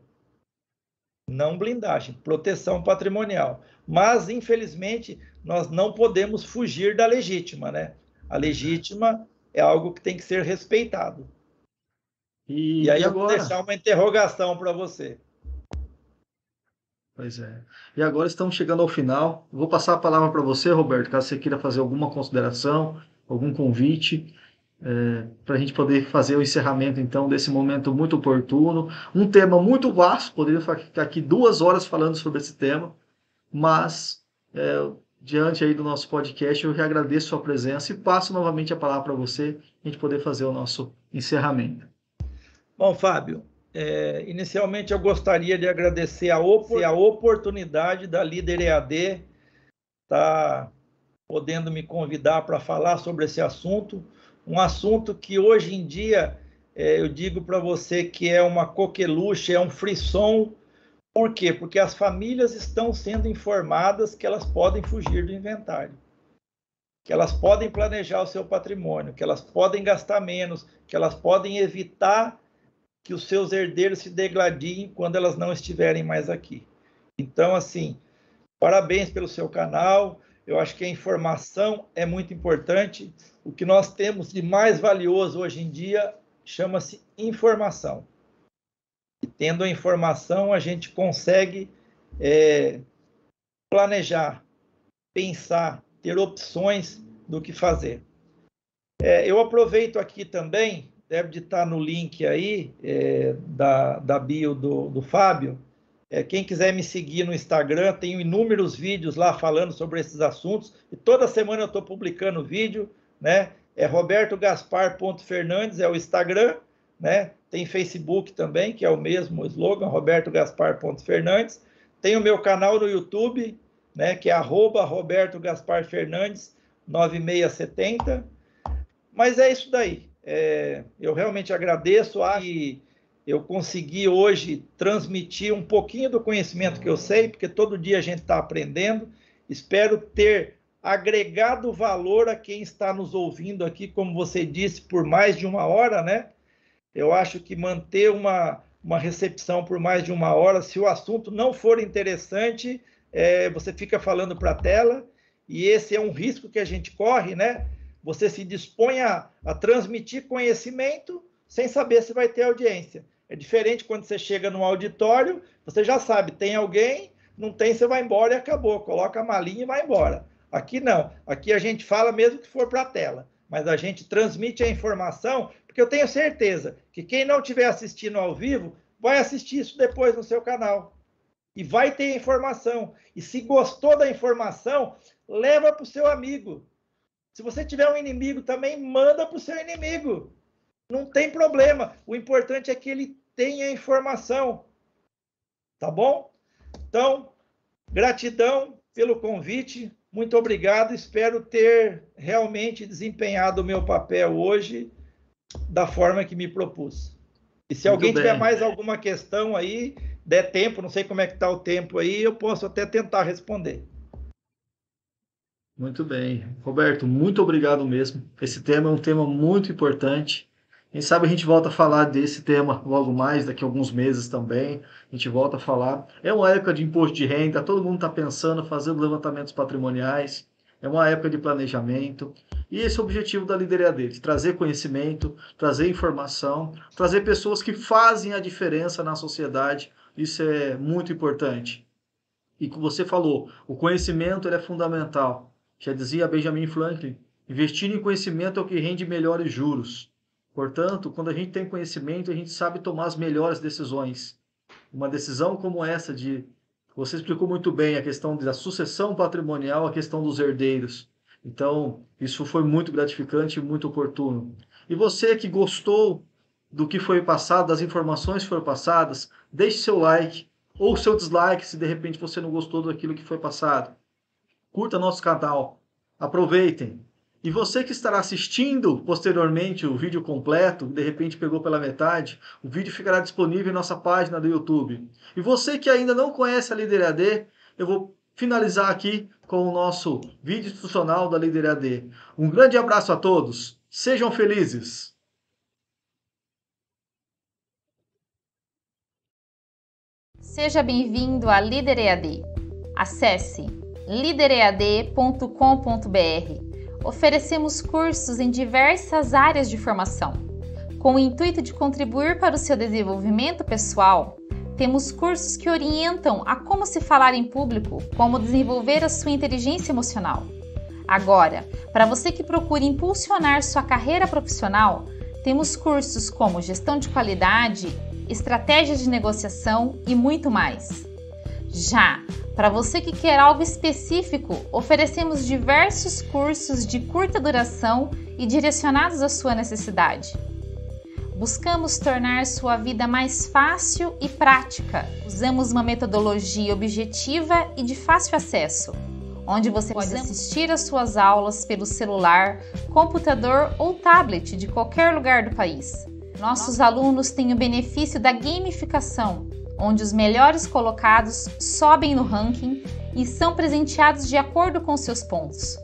Não blindagem, proteção patrimonial. Mas, infelizmente, nós não podemos fugir da legítima, né? A legítima é algo que tem que ser respeitado. E aí eu vou deixar uma interrogação para você. Pois é. E agora estamos chegando ao final. Vou passar a palavra para você, Roberto, caso você queira fazer alguma consideração, algum convite, para a gente poder fazer o encerramento, então, desse momento muito oportuno. Um tema muito vasto, poderia ficar aqui 2 horas falando sobre esse tema, mas diante aí do nosso podcast, eu que agradeço a sua presença e passo novamente a palavra para você, a gente poder fazer o nosso encerramento. Bom, Fábio, inicialmente eu gostaria de agradecer a oportunidade da Líder EAD estar podendo me convidar para falar sobre esse assunto, um assunto que hoje em dia eu digo para você que é uma coqueluche, é um frisson. Por quê? Porque as famílias estão sendo informadas que elas podem fugir do inventário, que elas podem planejar o seu patrimônio, que elas podem gastar menos, que elas podem evitar que os seus herdeiros se degladiem quando elas não estiverem mais aqui. Então, assim, parabéns pelo seu canal. Eu acho que a informação é muito importante. O que nós temos de mais valioso hoje em dia chama-se informação. E tendo a informação, a gente consegue planejar, pensar, ter opções do que fazer. Eu aproveito aqui também, deve estar no link aí da bio do Fábio. Quem quiser me seguir no Instagram, tenho inúmeros vídeos lá falando sobre esses assuntos. E toda semana eu estou publicando vídeo, né? robertogaspar.fernandes é o Instagram, né? Tem Facebook também, que é o mesmo slogan, robertogaspar.fernandes. Tem o meu canal no YouTube, né? Que é @robertogasparfernandes9670. Mas é isso daí. Eu realmente agradeço e eu consegui hoje transmitir um pouquinho do conhecimento que eu sei, porque todo dia a gente está aprendendo. Espero ter agregado valor a quem está nos ouvindo aqui, como você disse, por mais de 1 hora, né? Eu acho que manter uma recepção por mais de 1 hora, se o assunto não for interessante, você fica falando para a tela, e esse é um risco que a gente corre, né? Você se dispõe a transmitir conhecimento sem saber se vai ter audiência. É diferente quando você chega no auditório, você já sabe, tem alguém, não tem, você vai embora e acabou. Coloca a malinha e vai embora. Aqui não. Aqui a gente fala mesmo que for para a tela, mas a gente transmite a informação, porque eu tenho certeza que quem não estiver assistindo ao vivo vai assistir isso depois no seu canal. E vai ter informação. E se gostou da informação, leva para o seu amigo. Se você tiver um inimigo também, manda para o seu inimigo. Não tem problema. O importante é que ele tenha informação. Tá bom? Então, gratidão pelo convite. Muito obrigado. Espero ter realmente desempenhado o meu papel hoje da forma que me propus. E se alguém tiver mais alguma questão aí, der tempo, não sei como é que está o tempo aí, eu posso até tentar responder. Muito bem. Roberto, muito obrigado mesmo. Esse tema é um tema muito importante. Quem sabe a gente volta a falar desse tema logo mais, daqui a alguns meses também. A gente volta a falar. É uma época de imposto de renda, todo mundo está pensando, fazendo levantamentos patrimoniais. É uma época de planejamento. E esse é o objetivo da Líder EAD, de trazer conhecimento, trazer informação, trazer pessoas que fazem a diferença na sociedade. Isso é muito importante. E como você falou, o conhecimento ele é fundamental. Já dizia Benjamin Franklin, investir em conhecimento é o que rende melhores juros. Portanto, quando a gente tem conhecimento, a gente sabe tomar as melhores decisões. Uma decisão como essa você explicou muito bem a questão da sucessão patrimonial, a questão dos herdeiros. Então, isso foi muito gratificante e muito oportuno. E você que gostou do que foi passado, das informações que foram passadas, deixe seu like ou seu dislike se de repente você não gostou daquilo que foi passado. Curta nosso canal, aproveitem. E você que estará assistindo posteriormente o vídeo completo, de repente pegou pela metade, o vídeo ficará disponível em nossa página do YouTube. E você que ainda não conhece a Líder EAD, eu vou finalizar aqui com o nosso vídeo institucional da Líder EAD. Um grande abraço a todos, sejam felizes! Seja bem-vindo à Líder EAD. Acesse lideread.com.br. Oferecemos cursos em diversas áreas de formação. Com o intuito de contribuir para o seu desenvolvimento pessoal, temos cursos que orientam a como se falar em público, como desenvolver a sua inteligência emocional. Agora, para você que procura impulsionar sua carreira profissional, temos cursos como gestão de qualidade, estratégias de negociação e muito mais. Já para você que quer algo específico, oferecemos diversos cursos de curta duração e direcionados à sua necessidade. Buscamos tornar sua vida mais fácil e prática. Usamos uma metodologia objetiva e de fácil acesso, onde você pode assistir às suas aulas pelo celular, computador ou tablet de qualquer lugar do país. Nossos alunos têm o benefício da gamificação, onde os melhores colocados sobem no ranking e são presenteados de acordo com seus pontos.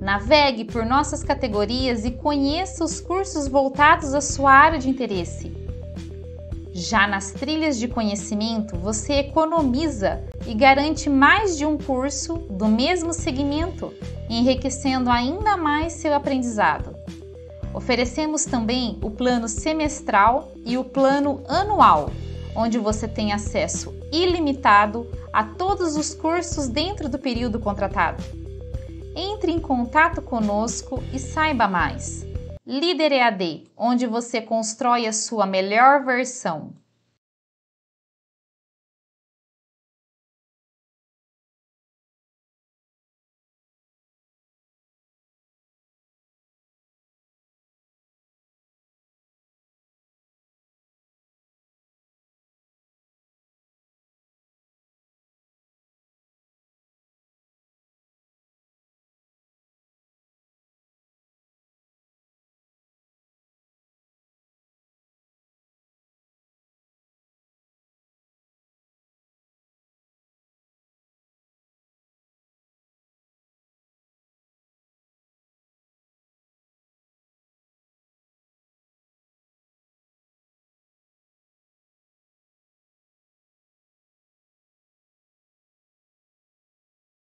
Navegue por nossas categorias e conheça os cursos voltados à sua área de interesse. Já nas trilhas de conhecimento, você economiza e garante mais de um curso do mesmo segmento, enriquecendo ainda mais seu aprendizado. Oferecemos também o plano semestral e o plano anual, onde você tem acesso ilimitado a todos os cursos dentro do período contratado. Entre em contato conosco e saiba mais. Líder EAD, onde você constrói a sua melhor versão.